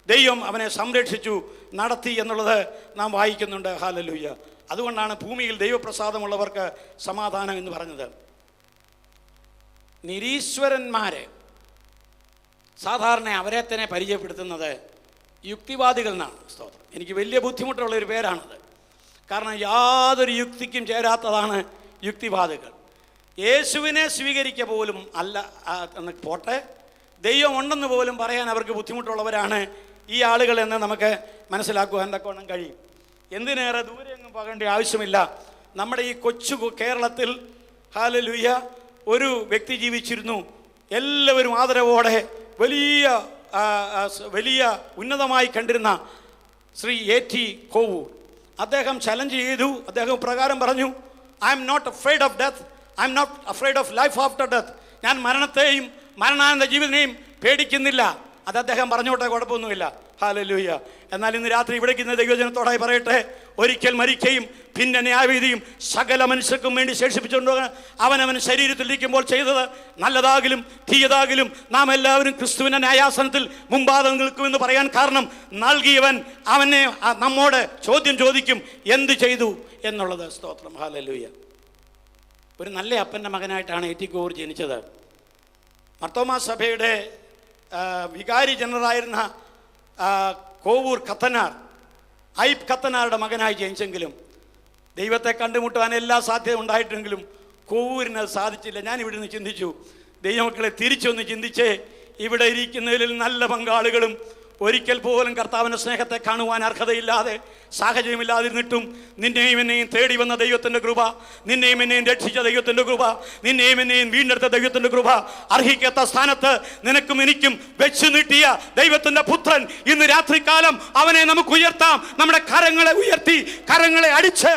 ദൈവം അവനെ സംരക്ഷിച്ചു നടത്തി എന്നുള്ളത് നാം വായിക്കുന്നുണ്ട്. ഹല്ലേലൂയ. അതുകൊണ്ടാണ് ഭൂമിയിൽ ദൈവപ്രസാദമുള്ളവർക്ക് സമാധാനം എന്ന് പറഞ്ഞത്. നിരീശ്വരന്മാരെ സാധാരണ അവരെ തന്നെ പരിചയപ്പെടുത്തുന്നത് യുക്തിവാദികൾ എന്നാണ്. സ്തോത്രം. എനിക്ക് വലിയ ബുദ്ധിമുട്ടുള്ളൊരു പേരാണത്. കാരണം യാതൊരു യുക്തിക്കും ചേരാത്തതാണ് യുക്തിവാദികൾ. യേശുവിനെ സ്വീകരിക്കുക പോലും അല്ല എന്ന് പോട്ടെ, ദൈവം ഉണ്ടെന്ന് പോലും പറയാൻ അവർക്ക് ബുദ്ധിമുട്ടുള്ളവരാണ് ഈ ആളുകൾ എന്ന് നമുക്ക് മനസ്സിലാക്കുവാൻ തക്കവണ്ണം കഴിയും. എന്തിനേറെ ദൂരെ എങ്ങും പോകേണ്ട ആവശ്യമില്ല. നമ്മുടെ ഈ കൊച്ചു കേരളത്തിൽ ഹല്ലേലൂയ ഒരു വ്യക്തി ജീവിച്ചിരുന്നു. എല്ലാവരും ആദരവോടെ വലിയ ഉന്നതമായി കണ്ടിരുന്ന ശ്രീ A.T. കോവൂർ. അദ്ദേഹം ചലഞ്ച് ചെയ്തു. അദ്ദേഹം പ്രകാരം പറഞ്ഞു, I am not afraid of death, I am not afraid of life after death. ഞാൻ മരണത്തെയും മരണാനന്തര ജീവിതത്തെയും പേടിക്കുന്നില്ല. അത് അദ്ദേഹം പറഞ്ഞോട്ടെ, കുഴപ്പമൊന്നുമില്ല. ഹല്ലേലൂയ. എന്നാൽ ഇന്ന് രാത്രി ഇവിടേക്ക് ഇന്ന് ദൈവജനത്തോടായി പറയട്ടെ, ഒരിക്കൽ മരിക്കുകയും പിന്നെ ന്യായവിധിയും സകല മനുഷ്യർക്കും വേണ്ടി ശേഷിപ്പിച്ചുകൊണ്ട് അവനവൻ ശരീരത്തിലിരിക്കുമ്പോൾ ചെയ്തത് നല്ലതാകിലും തീയതാകിലും നാം എല്ലാവരും ക്രിസ്തുവിൻ്റെ ന്യായാസനത്തിൽ മുമ്പാതെ നിൽക്കുമെന്ന് പറയാൻ കാരണം, നൽകിയവൻ അവനെ നമ്മോട് ചോദ്യം ചോദിക്കും, എന്ത് ചെയ്തു എന്നുള്ളത്. സ്തോത്രം. ഹല്ലേലൂയ. ഒരു നല്ല അപ്പൻ്റെ മകനായിട്ടാണ് A.T. കോവൂർ ജനിച്ചത്. മർത്തോമാ സഭയുടെ വികാരി ജനറലായിരുന്ന കോവൂർ കത്തനാർ, ഐബ് കത്തനാരുടെ മകനായി ജനിച്ചെങ്കിലും ദൈവത്തെ കണ്ടുമുട്ടുവാൻ എല്ലാ സാധ്യത ഉണ്ടായിട്ടെങ്കിലും കോവൂരിന് അത് സാധിച്ചില്ല. ഞാൻ ഇവിടെ നിന്ന് ചിന്തിച്ചു, ദൈവമക്കളെ തിരിച്ചൊന്ന് ചിന്തിച്ചേ, ഇവിടെ ഇരിക്കുന്നതിൽ നല്ല പങ്കാളികളും ഒരിക്കൽ പോലും കർത്താവിൻ്റെ സ്നേഹത്തെ കാണുവാൻ അർഹതയില്ലാതെ സാഹചര്യമില്ലാതിരുന്നിട്ടും നിന്നെയും എന്നെയും തേടി വന്ന ദൈവത്തിൻ്റെ കൃപ, നിന്നെയും എന്നെയും രക്ഷിച്ച ദൈവത്തിൻ്റെ കൃപ, നിന്നെയും എന്നെയും വീണ്ടെടുത്ത ദൈവത്തിൻ്റെ കൃപ, അർഹിക്കാത്ത സ്ഥാനത്ത് നിനക്കും എനിക്കും വെച്ചു നീട്ടിയ ദൈവത്തിൻ്റെ പുത്രൻ ഇന്ന് രാത്രികാലം അവനെ നമുക്ക് ഉയർത്താം. നമ്മുടെ കരങ്ങളെ ഉയർത്തി കരങ്ങളെ അടിച്ച്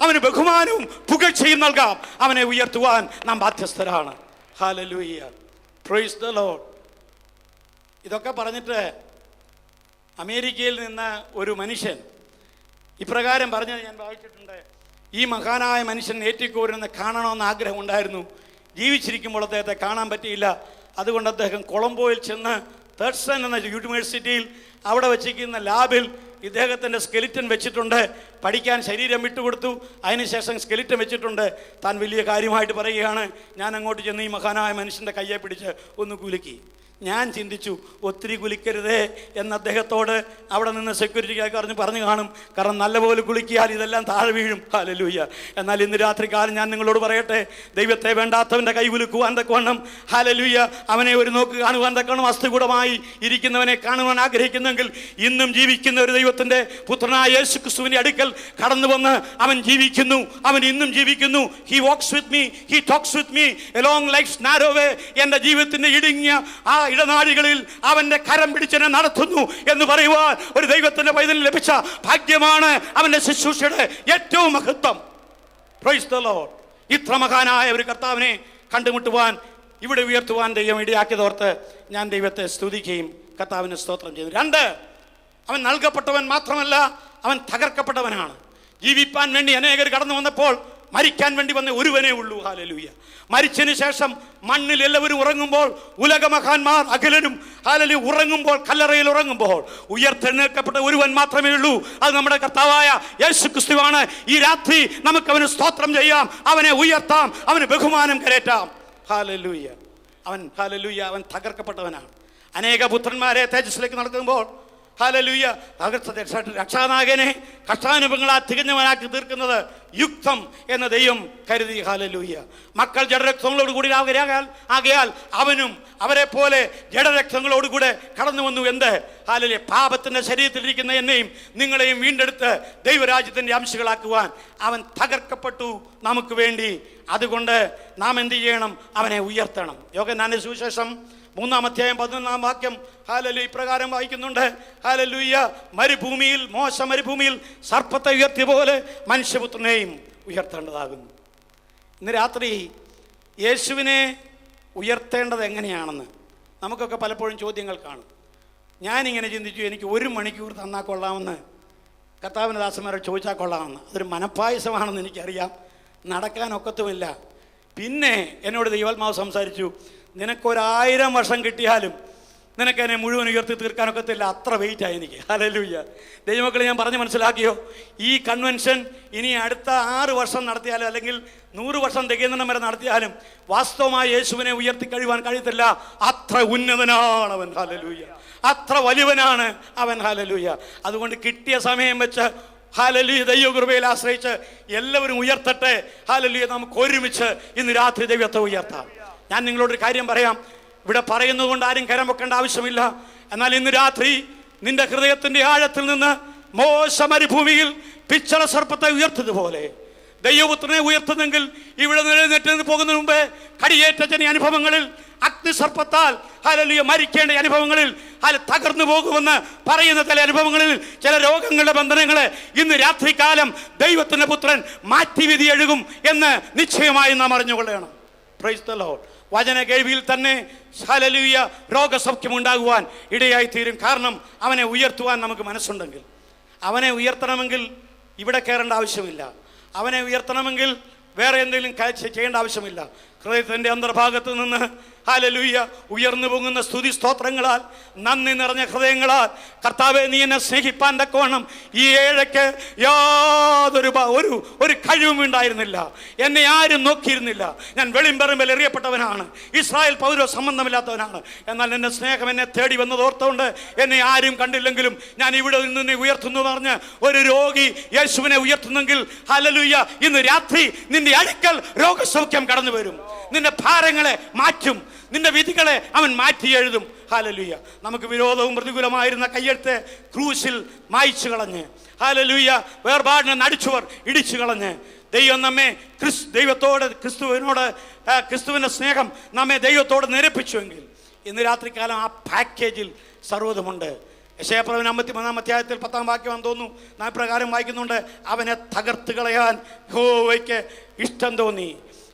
അവന് ബഹുമാനവും പുകഴ്ചയും നൽകാം. അവനെ ഉയർത്തുവാൻ നാം ബാധ്യസ്ഥരാണ്. ഹല്ലേലൂയ. Praise the Lord. ഇതൊക്കെ പറഞ്ഞിട്ട് അമേരിക്കയിൽ നിന്ന് ഒരു മനുഷ്യൻ ഇപ്രകാരം പറഞ്ഞത് ഞാൻ വായിച്ചിട്ടുണ്ട്. ഈ മഹാനായ മനുഷ്യൻ A.T. കോവൂരിനെ കാണണമെന്ന് ആഗ്രഹം ഉണ്ടായിരുന്നു. ജീവിച്ചിരിക്കുമ്പോൾ അദ്ദേഹത്തെ കാണാൻ പറ്റിയില്ല. അതുകൊണ്ട് അദ്ദേഹം കൊളംബോയിൽ ചെന്ന് തേർസൺ എന്ന യൂണിവേഴ്സിറ്റിയിൽ അവിടെ വച്ചിരിക്കുന്ന ലാബിൽ ഇദ്ദേഹത്തിൻ്റെ സ്കെലിറ്റൻ വെച്ചിട്ടുണ്ട്. പഠിക്കാൻ ശരീരം വിട്ടുകൊടുത്തു. അതിനുശേഷം സ്കെലിറ്റൻ വെച്ചിട്ടുണ്ട്. താൻ വലിയ കാര്യമായിട്ട് പറയുകയാണ്, ഞാൻ അങ്ങോട്ട് ചെന്ന് ഈ മഹാനായ മനുഷ്യൻ്റെ കയ്യെ പിടിച്ച് ഒന്ന് കുലുക്കി. ഞാൻ ചിന്തിച്ചു, ഒത്തിരി കുലിക്കരുതേ എന്ന് അദ്ദേഹത്തോട് അവിടെ നിന്ന് സെക്യൂരിറ്റിക്കാർ പറഞ്ഞു കാണും. കാരണം നല്ലപോലെ കുളിക്കിയാൽ ഇതെല്ലാം താഴെ വീഴും. ഹല്ലേലൂയ. എന്നാൽ ഇന്ന് രാത്രി കാലം ഞാൻ നിങ്ങളോട് പറയട്ടെ, ദൈവത്തെ വേണ്ടാത്തവൻ്റെ കൈ കുലുക്കുവാൻ തക്കവണ്ണം, ഹല്ലേലൂയ, അവനെ ഒരു നോക്ക് കാണുവാൻ തക്കവണ്ണം അസ്ഥികൂടമായി ഇരിക്കുന്നവനെ കാണുവാൻ ആഗ്രഹിക്കുന്നെങ്കിൽ ഇന്നും ജീവിക്കുന്ന ഒരു ദൈവത്തിൻ്റെ പുത്രനായ യേശു ക്രിസ്തുവിൻ്റെ അടുക്കൽ കടന്നു വന്ന് അവൻ ജീവിക്കുന്നു. അവൻ ഇന്നും ജീവിക്കുന്നു. He walks with me, he talks with me along life's narrow way. എൻ്റെ ജീവിതത്തിൻ്റെ ഇടുങ്ങിയ ആ ഇടനാഴികളിൽ അവന്റെ കരം പിടിച്ചെന്നെ നടത്തുന്നു എന്ന് പറയുവാൻ ഒരു ദൈവത്തിന്റെ പൈതലിന് ലഭിച്ച ഭാഗ്യമാണ് അവന്റെ ശുശ്രൂഷയുടെ ഏറ്റവും മഹത്വം. Praise the Lord. ഇത്ര മഹാനായ ഒരു കർത്താവിനെ കണ്ടുമുട്ടുവാൻ, ഇവിടെ ഉയർത്തുവാൻ ദൈവം ഇടയാക്കിയതോർത്ത് ഞാൻ ദൈവത്തെ സ്തുതിക്കുകയും കർത്താവിന് സ്തോത്രം ചെയ്തു. 2, അവൻ നൽകപ്പെട്ടവൻ മാത്രമല്ല, അവൻ തകർക്കപ്പെട്ടവനാണ്. ജീവിപ്പാൻ വേണ്ടി അനേകർ കടന്നു വന്നപ്പോൾ മരിക്കാൻ വേണ്ടി വന്ന ഒരുവനേ ഉള്ളൂ. ഹല്ലേലൂയ. മരിച്ചതിന് ശേഷം മണ്ണിൽ എല്ലാവരും ഉറങ്ങുമ്പോൾ, ഉലകമഹാന്മാർ അഖിലരും ഹല്ലേലൂയ ഉറങ്ങുമ്പോൾ, കല്ലറയിൽ ഉറങ്ങുമ്പോൾ ഉയർത്തെഴുന്നേൽക്കപ്പെട്ട ഒരുവൻ മാത്രമേ ഉള്ളൂ. അത് നമ്മുടെ കർത്താവായ യേശു ക്രിസ്തുവാണ്. ഈ രാത്രി നമുക്ക് അവന് സ്തോത്രം ചെയ്യാം, അവനെ ഉയർത്താം, അവന് ബഹുമാനം കരേറ്റാം. ഹല്ലേലൂയ. അവൻ തകർക്കപ്പെട്ടവനാണ്. അനേക പുത്രന്മാരെ തേജസ്സിലേക്ക് നടക്കുമ്പോൾ ഹല്ലേലൂയ രക്ഷാനായകനെ കഷ്ടാനുഭവങ്ങളാൽ തികഞ്ഞവനാക്കി തീർക്കുന്നത് യുക്തം എന്ന ദൈവം കരുതി. ഹല്ലേലൂയ. മക്കൾ ജഡരക്തങ്ങളോടുകൂടി ആകയാൽ അവനും അവരെ പോലെ ജഡരക്തങ്ങളോടുകൂടെ കടന്നു വന്നു. എന്ത്? ഹല്ലേലൂയ. പാപത്തിന്റെ ശരീരത്തിലിരിക്കുന്ന എന്നെയും നിങ്ങളെയും വീണ്ടെടുത്ത് ദൈവരാജ്യത്തിന്റെ അംശങ്ങളാക്കുവാൻ അവൻ തകർക്കപ്പെട്ടു നമുക്ക് വേണ്ടി. അതുകൊണ്ട് നാം എന്ത് ചെയ്യണം? അവനെ ഉയർത്തണം. യോഹന്നാന്റെ സുവിശേഷം 3-ാം അധ്യായം 11-ാം വാക്യം ഹല്ലേലൂയ ഇപ്രകാരം വായിക്കുന്നുണ്ട്. ഹല്ലേലൂയ. മോശ മരുഭൂമിയിൽ സർപ്പത്തെ ഉയർത്തിയ പോലെ മനുഷ്യപുത്രനെയും ഉയർത്തേണ്ടതാകുന്നു. ഇന്ന് രാത്രി യേശുവിനെ ഉയർത്തേണ്ടത് എങ്ങനെയാണെന്ന് നമുക്കൊക്കെ പലപ്പോഴും ചോദ്യങ്ങൾ കാണും. ഞാനിങ്ങനെ ചിന്തിച്ചു, എനിക്ക് 1 മണിക്കൂർ തന്നാൽ കൊള്ളാമെന്ന് കർത്താവിൻ്റെ ദാസന്മാരോട് ചോദിച്ചാൽ കൊള്ളാമെന്ന്. അതൊരു മനപ്പായസമാണെന്ന് എനിക്കറിയാം, നടക്കാനൊക്കത്തുമില്ല. പിന്നെ എന്നോട് ദൈവാത്മാവ് സംസാരിച്ചു, നിനക്കൊരു1000 വർഷം കിട്ടിയാലും നിനക്ക് എന്നെ മുഴുവൻ ഉയർത്തി തീർക്കാനൊക്കത്തില്ല, അത്ര വെയിറ്റായി എനിക്ക്. ഹല്ലേലൂയ. ദൈവമക്കളെ, ഞാൻ പറഞ്ഞ് മനസ്സിലാക്കിയോ? ഈ കൺവെൻഷൻ ഇനി അടുത്ത 6 വർഷം നടത്തിയാലും അല്ലെങ്കിൽ 100 വർഷം തികയുന്നിടം വരെ നടത്തിയാലും വാസ്തവമായി യേശുവിനെ ഉയർത്തി കഴിയുവാൻ കഴിയത്തില്ല. അത്ര ഉന്നതനാണ് അവൻ. ഹല്ലേലൂയ. അത്ര വലിയവനാണ് അവൻ. ഹല്ലേലൂയ. അതുകൊണ്ട് കിട്ടിയ സമയം വെച്ച് ഹല്ലേലൂയ ദൈവകൃപയിൽ ആശ്രയിച്ച് എല്ലാവരും ഉയർത്തട്ടെ. ഹല്ലേലൂയ. നമുക്ക് ഒരുമിച്ച് ഇന്ന് രാത്രി ദൈവത്തെ ഉയർത്താം. ഞാൻ നിങ്ങളോടൊരു കാര്യം പറയാം. ഇവിടെ പറയുന്നത് കൊണ്ട് ആരും കരം വെക്കേണ്ട ആവശ്യമില്ല. എന്നാൽ ഇന്ന് രാത്രി നിന്റെ ഹൃദയത്തിന്റെ ആഴത്തിൽ നിന്ന് മോശ മരുഭൂമിയിൽ പിച്ചള സർപ്പത്തെ ഉയർത്തതുപോലെ ദൈവപുത്രനെ ഉയർത്തുന്നെങ്കിൽ ഇവിടെ എഴുന്നേറ്റ് പോകുന്നതിന് മുമ്പേ കടിയേറ്റ ജന അനുഭവങ്ങളിൽ, അഗ്നിസർപ്പത്താൽ ഹല്ലേലൂയ മരിക്കേണ്ട അനുഭവങ്ങളിൽ, തകർന്നു പോകുമെന്ന് പറയുന്ന ചില അനുഭവങ്ങളിൽ, ചില രോഗങ്ങളുടെ ബന്ധനങ്ങളെ ഇന്ന് രാത്രികാലം ദൈവത്തിന്റെ പുത്രൻ മാറ്റിവിധി എഴുകും എന്ന് നിശ്ചയമായി നാം അറിഞ്ഞുകൊള്ളണം. Praise the Lord. വചന കേൾവിയിൽ തന്നെ ഹല്ലേലൂയ രോഗസൗഖ്യം ഉണ്ടാകുവാൻ ഇടയായി തീരും. കാരണം അവനെ ഉയർത്തുവാൻ നമുക്ക് മനസ്സുണ്ടെങ്കിൽ. അവനെ ഉയർത്തണമെങ്കിൽ ഇവിടെ കയറേണ്ട ആവശ്യമില്ല. അവനെ ഉയർത്തണമെങ്കിൽ വേറെ എന്തെങ്കിലും ചെയ്യേണ്ട ആവശ്യമില്ല. ഹൃദയത്തിൻ്റെ അന്തർഭാഗത്ത് നിന്ന് ഹല്ലേലൂയ ഉയർന്നു പോകുന്ന സ്തുതി സ്തോത്രങ്ങളാൽ, നന്ദി നിറഞ്ഞ ഹൃദയങ്ങളാൽ, കർത്താവെ നീ എന്നെ സ്നേഹിപ്പാൻ തക്കവണ്ണം ഈ ഏഴയ്ക്ക് യാതൊരു ഒരു കഴിവും ഉണ്ടായിരുന്നില്ല. എന്നെ ആരും നോക്കിയിരുന്നില്ല. ഞാൻ വെളിമ്പറമ്പിൽ എറിയപ്പെട്ടവനാണ്, ഇസ്രായേൽ പൗര സംബന്ധമില്ലാത്തവനാണ്. എന്നാൽ എൻ്റെ സ്നേഹം എന്നെ തേടി വന്നതോർത്തുകൊണ്ട് എന്നെ ആരും കണ്ടില്ലെങ്കിലും ഞാൻ ഇവിടെ നിന്ന് ഉയർത്തുന്നു പറഞ്ഞ് ഒരു രോഗി യേശുവിനെ ഉയർത്തുന്നെങ്കിൽ ഹല്ലേലൂയ ഇന്ന് രാത്രി നിന്റെ അടുക്കൽ രോഗസൗഖ്യം കടന്നു വരും. നിന്റെ ഭാരങ്ങളെ മാറ്റും, നിന്റെ വിധികളെ അവൻ മാറ്റി എഴുതും. ഹല്ലേലൂയ. നമുക്ക് വിരോധവും പ്രതികൂലമായിരുന്ന കയ്യെടുത്ത് ക്രൂശിൽ മായ്ച്ചു കളഞ്ഞ്, ഹല്ലേലൂയ വേർപാടിനെ നടിച്ചവർ ഇടിച്ചു കളഞ്ഞ് ദൈവം നമ്മെ ക്രിസ്തുവിൻ്റെ സ്നേഹം നമ്മെ ദൈവത്തോട് നിരപ്പിച്ചുവെങ്കിൽ ഇന്ന് രാത്രികാലം ആ പാക്കേജിൽ സർവ്വതുമുണ്ട്. യെശയ്യാപ്രവചനം 53-ാം അധ്യായത്തിൽ 10-ാം വാക്യം തോന്നുന്നു നാം പ്രകാരം വായിക്കുന്നുണ്ട്, അവനെ തകർത്ത് കളയാൻ യഹോവയ്ക്ക് ഇഷ്ടം തോന്നി.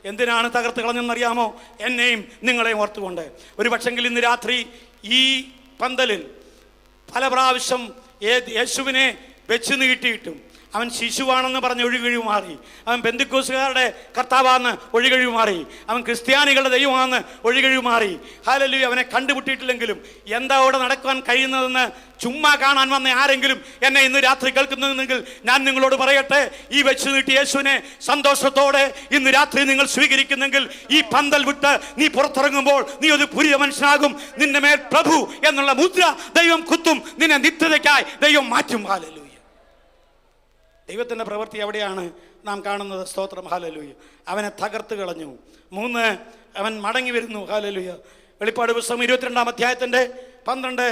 എന്തിനാണ് തകർത്ത് കളഞ്ഞെന്നറിയാമോ? എന്നെയും നിങ്ങളെയും ഓർത്തുകൊണ്ട്. ഒരു പക്ഷെങ്കിൽ ഇന്ന് രാത്രി ഈ പന്തലിൽ പല പ്രാവശ്യം യേശുവിനെ വെച്ച് നീട്ടിയിട്ടും അവൻ ശിശുവാണെന്ന് പറഞ്ഞ് ഒഴികഴിവ് മാറി, അവൻ പെന്തിക്കോസുകാരുടെ കർത്താവാണെന്ന് ഒഴികഴിവ് മാറി, അവൻ ക്രിസ്ത്യാനികളുടെ ദൈവമാണെന്ന് ഒഴികഴിവ് മാറി. ഹല്ലേലൂയ. അവനെ കണ്ടുമുട്ടിയിട്ടില്ലെങ്കിലും എന്താ അവിടെ നടക്കുവാൻ കഴിയുന്നതെന്ന് ചുമ്മാ കാണാൻ വന്ന ആരെങ്കിലും എന്നെ ഇന്ന് രാത്രി കേൾക്കുന്നുണ്ടെങ്കിൽ ഞാൻ നിങ്ങളോട് പറയട്ടെ, ഈ വെച്ച് നീട്ടി യേശുവിനെ സന്തോഷത്തോടെ ഇന്ന് രാത്രി നിങ്ങൾ സ്വീകരിക്കുന്നെങ്കിൽ ഈ പന്തൽ വിട്ട് നീ പുറത്തിറങ്ങുമ്പോൾ നീ ഒരു പുതിയ മനുഷ്യനാകും. നിന്റെ മേൽ പ്രഭു എന്നുള്ള മുദ്ര ദൈവം കുത്തും. നിന്നെ നിത്യതയ്ക്കായി ദൈവം മാറ്റും. ഹല്ലേലൂയ. ദൈവത്തിൻ്റെ പ്രവൃത്തി എവിടെയാണ് നാം കാണുന്നത്? സ്തോത്രം. ഹല്ലേലൂയ. അവനെ തകർത്ത് കളഞ്ഞു. 3 അവൻ മടങ്ങി വരുന്നു. ഹല്ലേലൂയ. വെളിപ്പാട് പുസ്തകം 22-ാം അധ്യായത്തിൻ്റെ 12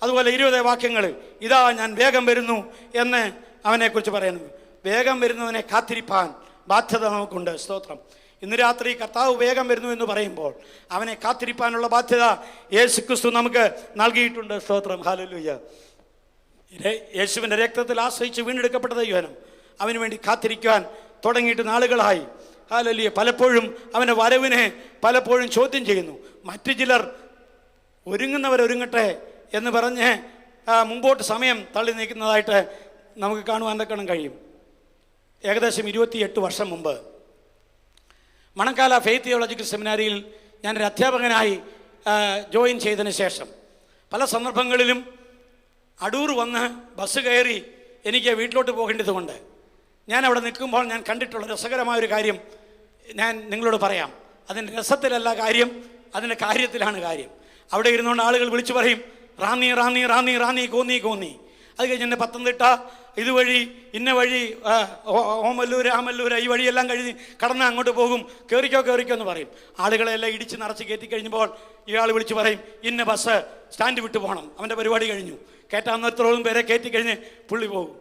അതുപോലെ 20 വാക്യങ്ങളിൽ ഇതാ ഞാൻ വേഗം വരുന്നു എന്ന് അവനെക്കുറിച്ച് പറയുന്നു. വേഗം വരുന്നവനെ കാത്തിരിപ്പാൻ ബാധ്യത നമുക്കുണ്ട്. സ്തോത്രം. ഇന്ന് രാത്രി കർത്താവ് വേഗം വരുന്നു എന്ന് പറയുമ്പോൾ അവനെ കാത്തിരിപ്പാനുള്ള ബാധ്യത യേശുക്രിസ്തു നമുക്ക് നൽകിയിട്ടുണ്ട്. സ്തോത്രം. ഹല്ലേലൂയ. യേശുവിൻ്റെ രക്തത്തിൽ ആശ്രയിച്ച് വീണ്ടെടുക്കപ്പെട്ട ദൈവനം അവന് വേണ്ടി കാത്തിരിക്കാൻ തുടങ്ങിയിട്ട് നാളുകളായി. ഹല്ലേലൂയ. പലപ്പോഴും അവൻ്റെ വരവിനെ പലപ്പോഴും ചോദ്യം ചെയ്യുന്നു. മറ്റു ചിലർ ഒരുങ്ങട്ടെ എന്ന് പറഞ്ഞ് മുമ്പോട്ട് സമയം തള്ളി നീക്കുന്നതായിട്ട് നമുക്ക് കാണുവാൻ തക്കണം കഴിയും. ഏകദേശം 28 വർഷം മുമ്പ് മണക്കാല ഫെയ്ത്ത് തിയോളജിക്കൽ സെമിനാരിയിൽ ഞാനൊരു അധ്യാപകനായി ജോയിൻ ചെയ്തതിന് ശേഷം പല സന്ദർഭങ്ങളിലും അടൂർ വന്ന് ബസ് കയറി എനിക്ക് വീട്ടിലോട്ട് പോകേണ്ടതുകൊണ്ട് ഞാൻ അവിടെ നിൽക്കുമ്പോൾ ഞാൻ കണ്ടിട്ടുള്ള രസകരമായൊരു കാര്യം ഞാൻ നിങ്ങളോട് പറയാം. അതിൻ്റെ രസത്തിലല്ല കാര്യം, അതിൻ്റെ കാര്യത്തിലാണ് കാര്യം. അവിടെ ഇരുന്നുകൊണ്ട് ആളുകൾ വിളിച്ചു പറയും, റാന്നി റാന്നി റാന്നി റാന്നി കോന്നി കോന്നി. അത് കഴിഞ്ഞ് എന്നെ പത്തനംതിട്ട ഇതുവഴി ഇന്ന വഴി ഓമല്ലൂർ ആമല്ലൂർ ഈ വഴിയെല്ലാം കഴിഞ്ഞ് കടന്ന് അങ്ങോട്ട് പോകും, കയറിക്കോ കയറിക്കോ എന്ന് പറയും. ആളുകളെല്ലാം ഇടിച്ച് നിറച്ച് കയറ്റി കഴിഞ്ഞപ്പോൾ ഇയാൾ വിളിച്ച് പറയും, ഇന്ന ബസ് സ്റ്റാൻഡ് വിട്ട് പോകണം, അവൻ്റെ പരിപാടി കഴിഞ്ഞു. കയറ്റാവുന്നത്രയും പേരെ കയറ്റി കഴിഞ്ഞ് പുള്ളി പോകും.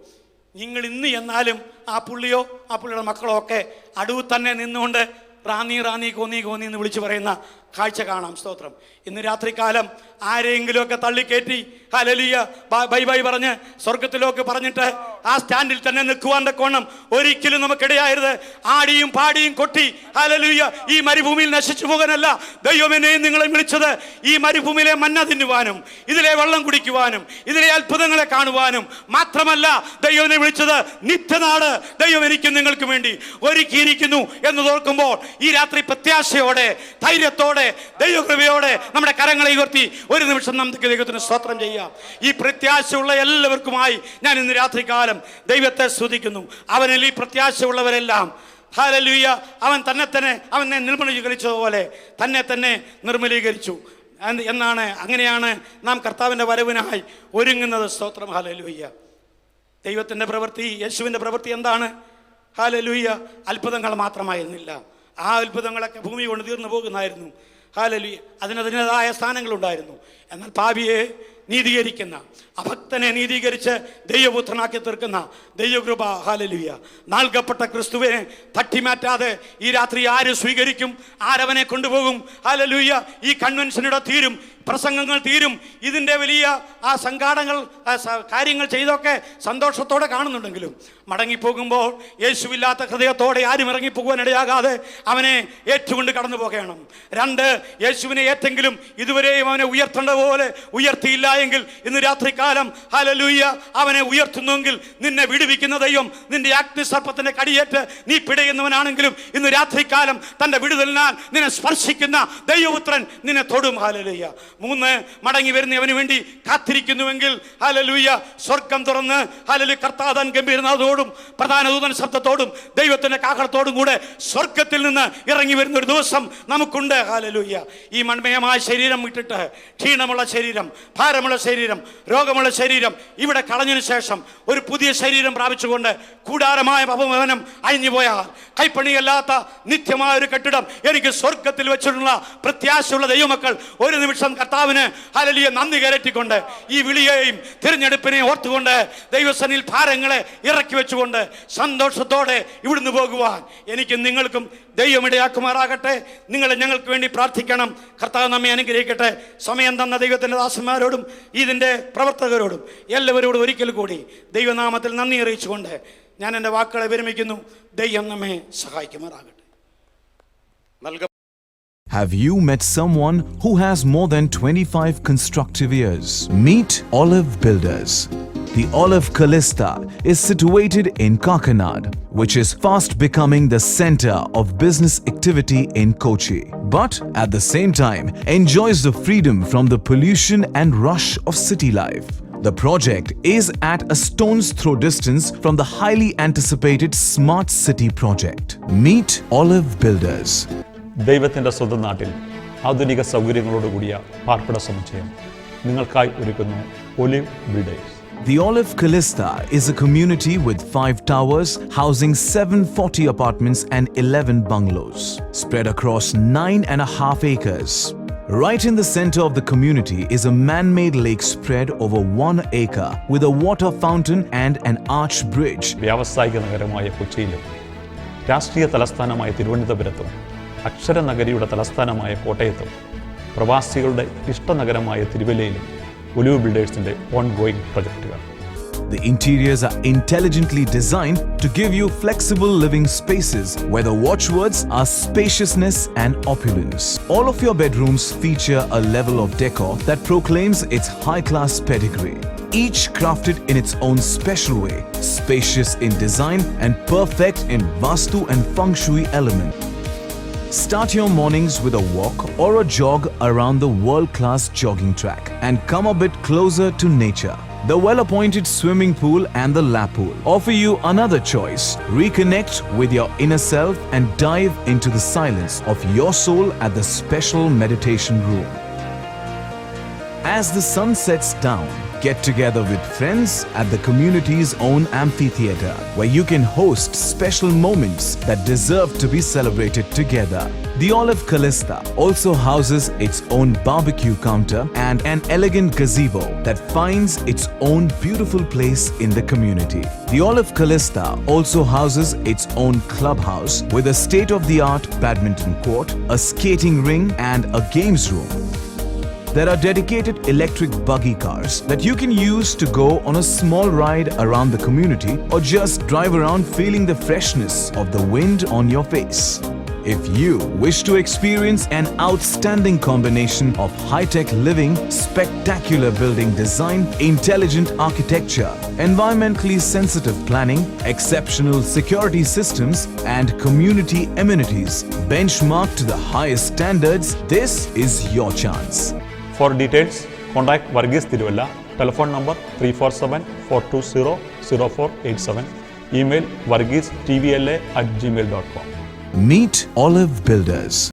നിങ്ങൾ ഇന്ന് എന്നാലും ആ പുള്ളിയോ ആ പുള്ളിയുടെ മക്കളോ ഒക്കെ അടുവ് തന്നെ നിന്നുകൊണ്ട് റാന്നി റാന്നി കോന്നി കോന്നി എന്ന് വിളിച്ച് പറയുന്ന കാഴ്ച കാണാം. സ്തോത്രം. ഇന്ന് രാത്രികാലം ആരെങ്കിലുമൊക്കെ തള്ളിക്കയറ്റി ഹല്ലേലൂയ ബൈ ബൈ പറഞ്ഞ് സ്വർഗത്തിലൊക്കെ പറഞ്ഞിട്ട് ആ സ്റ്റാൻഡിൽ തന്നെ നിൽക്കുവാൻ തക്കോണം ഒരിക്കലും നമുക്കിടയായിരുത്. ആടിയും പാടിയും കൊട്ടി ഹല്ലേലൂയ ഈ മരുഭൂമിയിൽ നശിച്ചു പോകാനല്ല ദൈവമെന്നെയും നിങ്ങളെ വിളിച്ചത് ഈ മരുഭൂമിയിലെ മന്ന തിന്നുവാനും ഇതിലെ വെള്ളം കുടിക്കുവാനും ഇതിലെ അത്ഭുതങ്ങളെ കാണുവാനും മാത്രമല്ല ദൈവനെ വിളിച്ചത് നിത്യനാട് ദൈവം എനിക്കും നിങ്ങൾക്കും വേണ്ടി ഒരുക്കിയിരിക്കുന്നു എന്ന് തോർക്കുമ്പോൾ ഈ രാത്രി പ്രത്യാശയോടെ ധൈര്യത്തോടെ ദൈവകൃപയോടെ നമ്മുടെ കരങ്ങളെ ഉയർത്തി ഒരു നിമിഷം നമുക്ക് ദൈവത്തിന് സ്തോത്രം ചെയ്യാം. ഈ പ്രത്യാശയുള്ള എല്ലാവർക്കുമായി ഞാൻ ഇന്ന് രാത്രികാലം ദൈവത്തെ സ്തുതിക്കുന്നു. അവനിൽ ഈ പ്രത്യാശയുള്ളവരെല്ലാം ഹല്ലേലൂയ അവൻ അവനെ നിർമ്മലീകരിച്ചതുപോലെ തന്നെ നിർമ്മലീകരിച്ചു എന്നാണ്. അങ്ങനെയാണ് നാം കർത്താവിൻ്റെ വരവിനായി ഒരുങ്ങുന്നത്. സ്തോത്രം. ഹല്ലേലൂയ. ദൈവത്തിൻ്റെ പ്രവൃത്തി, യേശുവിൻ്റെ പ്രവൃത്തി എന്താണ്? ഹല്ലേലൂയ അത്ഭുതങ്ങൾ മാത്രമായിരുന്നില്ല. ആ അത്ഭുതങ്ങളൊക്കെ ഭൂമി കൊണ്ട് തീർന്നു പോകുന്നതായിരുന്നു. ഹല്ലേലൂയ. അതിനതിൻ്റെതായ സ്ഥാനങ്ങളുണ്ടായിരുന്നു. എന്നാൽ പാപിയെ നീതീകരിക്കുന്ന, അഭക്തനെ നീതീകരിച്ച് ദൈവപുത്രനാക്കി തീർക്കുന്ന ദൈവകൃപ. ഹല്ലേലൂയ. നൽകപ്പെട്ട ക്രിസ്തുവിനെ തട്ടിമാറ്റാതെ ഈ രാത്രി ആര് സ്വീകരിക്കും? ആരവനെ കൊണ്ടുപോകും? ഹല്ലേലൂയ. ഈ കൺവെൻഷനുടെ തീരും, പ്രസംഗങ്ങൾ തീരും, ഇതിൻ്റെ വലിയ ആ സംഘാടങ്ങൾ കാര്യങ്ങൾ ചെയ്തൊക്കെ സന്തോഷത്തോടെ കാണുന്നുണ്ടെങ്കിലും മടങ്ങിപ്പോകുമ്പോൾ യേശുവില്ലാത്ത ഹൃദയത്തോടെ ആരും ഇറങ്ങിപ്പോകുവാൻ ഇടയാകാതെ അവനെ ഏറ്റുകൊണ്ട് കടന്നു പോകണം. 2, യേശുവിനെ ഏറ്റെങ്കിലും ഇതുവരെയും അവനെ ഉയർത്തേണ്ട പോലെ ഉയർത്തിയില്ല എങ്കിൽ ഇന്ന് രാത്രികാലം ഹല്ലേലൂയ അവനെ ഉയർത്തുന്നുവെങ്കിൽ നിന്നെ വിടുവിക്കുന്ന ദൈവം നിന്റെ അഗ്നിസർപ്പത്തിന്റെ കടിയേറ്റ് നീ പിടയുന്നവനാണെങ്കിലും ഇന്ന് രാത്രികാലം തൻ്റെ വിടുതലിനാൽ നിന്നെ സ്പർശിക്കുന്ന ദൈവപുത്രൻ നിന്നെ തൊടും. ഹല്ലേലൂയ. 3, മടങ്ങി വരുന്നവന് വേണ്ടി കാത്തിരിക്കുന്നുവെങ്കിൽ ഹല്ലേലൂയ സ്വർഗം തുറന്ന് ഹല്ലേലൂയ കർത്താതൻ ഗംഭീരനാഥത്തോടും പ്രധാന ദൂതൻ ശബ്ദത്തോടും ദൈവത്തിന്റെ കാഹളത്തോടും കൂടെ സ്വർഗത്തിൽ നിന്ന് ഇറങ്ങി വരുന്ന ഒരു ദിവസം നമുക്കുണ്ട്. ഹല്ലേലൂയ. ഈ മൺമയമായ ശരീരം വിട്ടിട്ട് ക്ഷീണമുള്ള ശരീരം, ഭാരമുള്ള ശരീരം, രോഗമുള്ള ശരീരം ഇവിടെ കളഞ്ഞതിനു ശേഷം ഒരു പുതിയ ശരീരം പ്രാപിച്ചുകൊണ്ട് കൂടാരമായ ഭവനം അഴിഞ്ഞുപോയാൽ കൈപ്പണിയല്ലാത്ത നിത്യമായ ഒരു കെട്ടിടം എനിക്ക് സ്വർഗത്തിൽ വെച്ചിട്ടുള്ള പ്രത്യാശയുള്ള ദൈവമക്കൾ ഒരു നിമിഷം കർത്താവിന് ഹല്ലേലൂയ നന്ദി കയറ്റിക്കൊണ്ട് ഈ വിളിയെയും തിരഞ്ഞെടുപ്പിനെയും ഓർത്തുകൊണ്ട് ദൈവസന്നിധിയിൽ ഭാരങ്ങളെ ഇറക്കി വെച്ചുകൊണ്ട് സന്തോഷത്തോടെ ഇവിടുന്ന് പോകുവാൻ എനിക്ക് നിങ്ങൾക്കും ദൈവം ഇടയാക്കുമാറാകട്ടെ. നിങ്ങൾ ഞങ്ങൾക്ക് വേണ്ടി പ്രാർത്ഥിക്കണം. കർത്താവ് നമ്മെ അനുഗ്രഹിക്കട്ടെ. സമയം തന്ന ദൈവത്തിൻ്റെ ദാസന്മാരോടും ഇതിൻ്റെ പ്രവർത്തകരോടും എല്ലാവരോടും ഒരിക്കൽ കൂടി ദൈവനാമത്തിൽ നന്ദി അറിയിച്ചുകൊണ്ട് ഞാൻ എൻ്റെ വാക്കുകളെ വിരമിക്കുന്നു. ദൈവം നമ്മെ സഹായിക്കുമാറാകട്ടെ. Have you met someone who has more than 25 constructive years? Meet Olive Builders. The Olive Callista is situated in Kakinad, which is fast becoming the center of business activity in Kochi, but at the same time enjoys the freedom from the pollution and rush of city life. The project is at a stone's throw distance from the highly anticipated Smart City project. Meet Olive Builders. ദൈവത്തിൻ്റെ സ്വന്തം നാട്ടിൽ ആധുനിക സൗകര്യങ്ങളോടുകൂടിയ പാർപ്പിട സമുച്ചയം നിങ്ങൾക്കായി ഒരുക്കുന്നു olive builders. The Olive Callista is a community with 5 towers housing 740 apartments and 11 bungalows spread across 9.5 acres. Right in the center of the community is a man-made lake spread over 1 acre with a water fountain and an arch bridge. വ്യാവസായിക നഗരമായ കൊച്ചിയിലും രാഷ്ട്രീയ തലസ്ഥാനമായ തിരുവനന്തപുരത്തും അക്ഷര നഗരിയുടെ തലസ്ഥാനമായ കോട്ടയത്തും പ്രവാസികളുടെ ഇഷ്ടനഗരമായ തിരുവല്ലയിലും ഒലിവ് ബിൽഡേഴ്സിന്റെ ഓൺഗോയിങ് പ്രൊജക്റ്റുകൾ. The interiors are intelligently designed to give you flexible living spaces where the watchwords are spaciousness and opulence. All of your bedrooms feature a level of decor that proclaims its high-class pedigree. Each crafted in its own special way, spacious in design and perfect in Vastu and Feng Shui element. Start your mornings with a walk or a jog around the world-class jogging track and come a bit closer to nature. The well-appointed swimming pool and the lap pool offer you another choice. Reconnect with your inner self and dive into the silence of your soul at the special meditation room. As the sun sets down, get together with friends at the community's own amphitheater, where you can host special moments that deserve to be celebrated together. The Olive Calista also houses its own barbecue counter and an elegant gazebo that finds its own beautiful place in the community. The Olive Calista also houses its own clubhouse with a state-of-the-art badminton court, a skating ring, and a games room. There are dedicated electric buggy cars that you can use to go on a small ride around the community or just drive around feeling the freshness of the wind on your face. If you wish to experience an outstanding combination of high-tech living, spectacular building design, intelligent architecture, environmentally sensitive planning, exceptional security systems, and community amenities benchmarked to the highest standards, this is your chance. For details, contact Varghese Thiruvalla. Telephone number 347-420-0487. Email varghese tvla@gmail.com. Meet Olive Builders.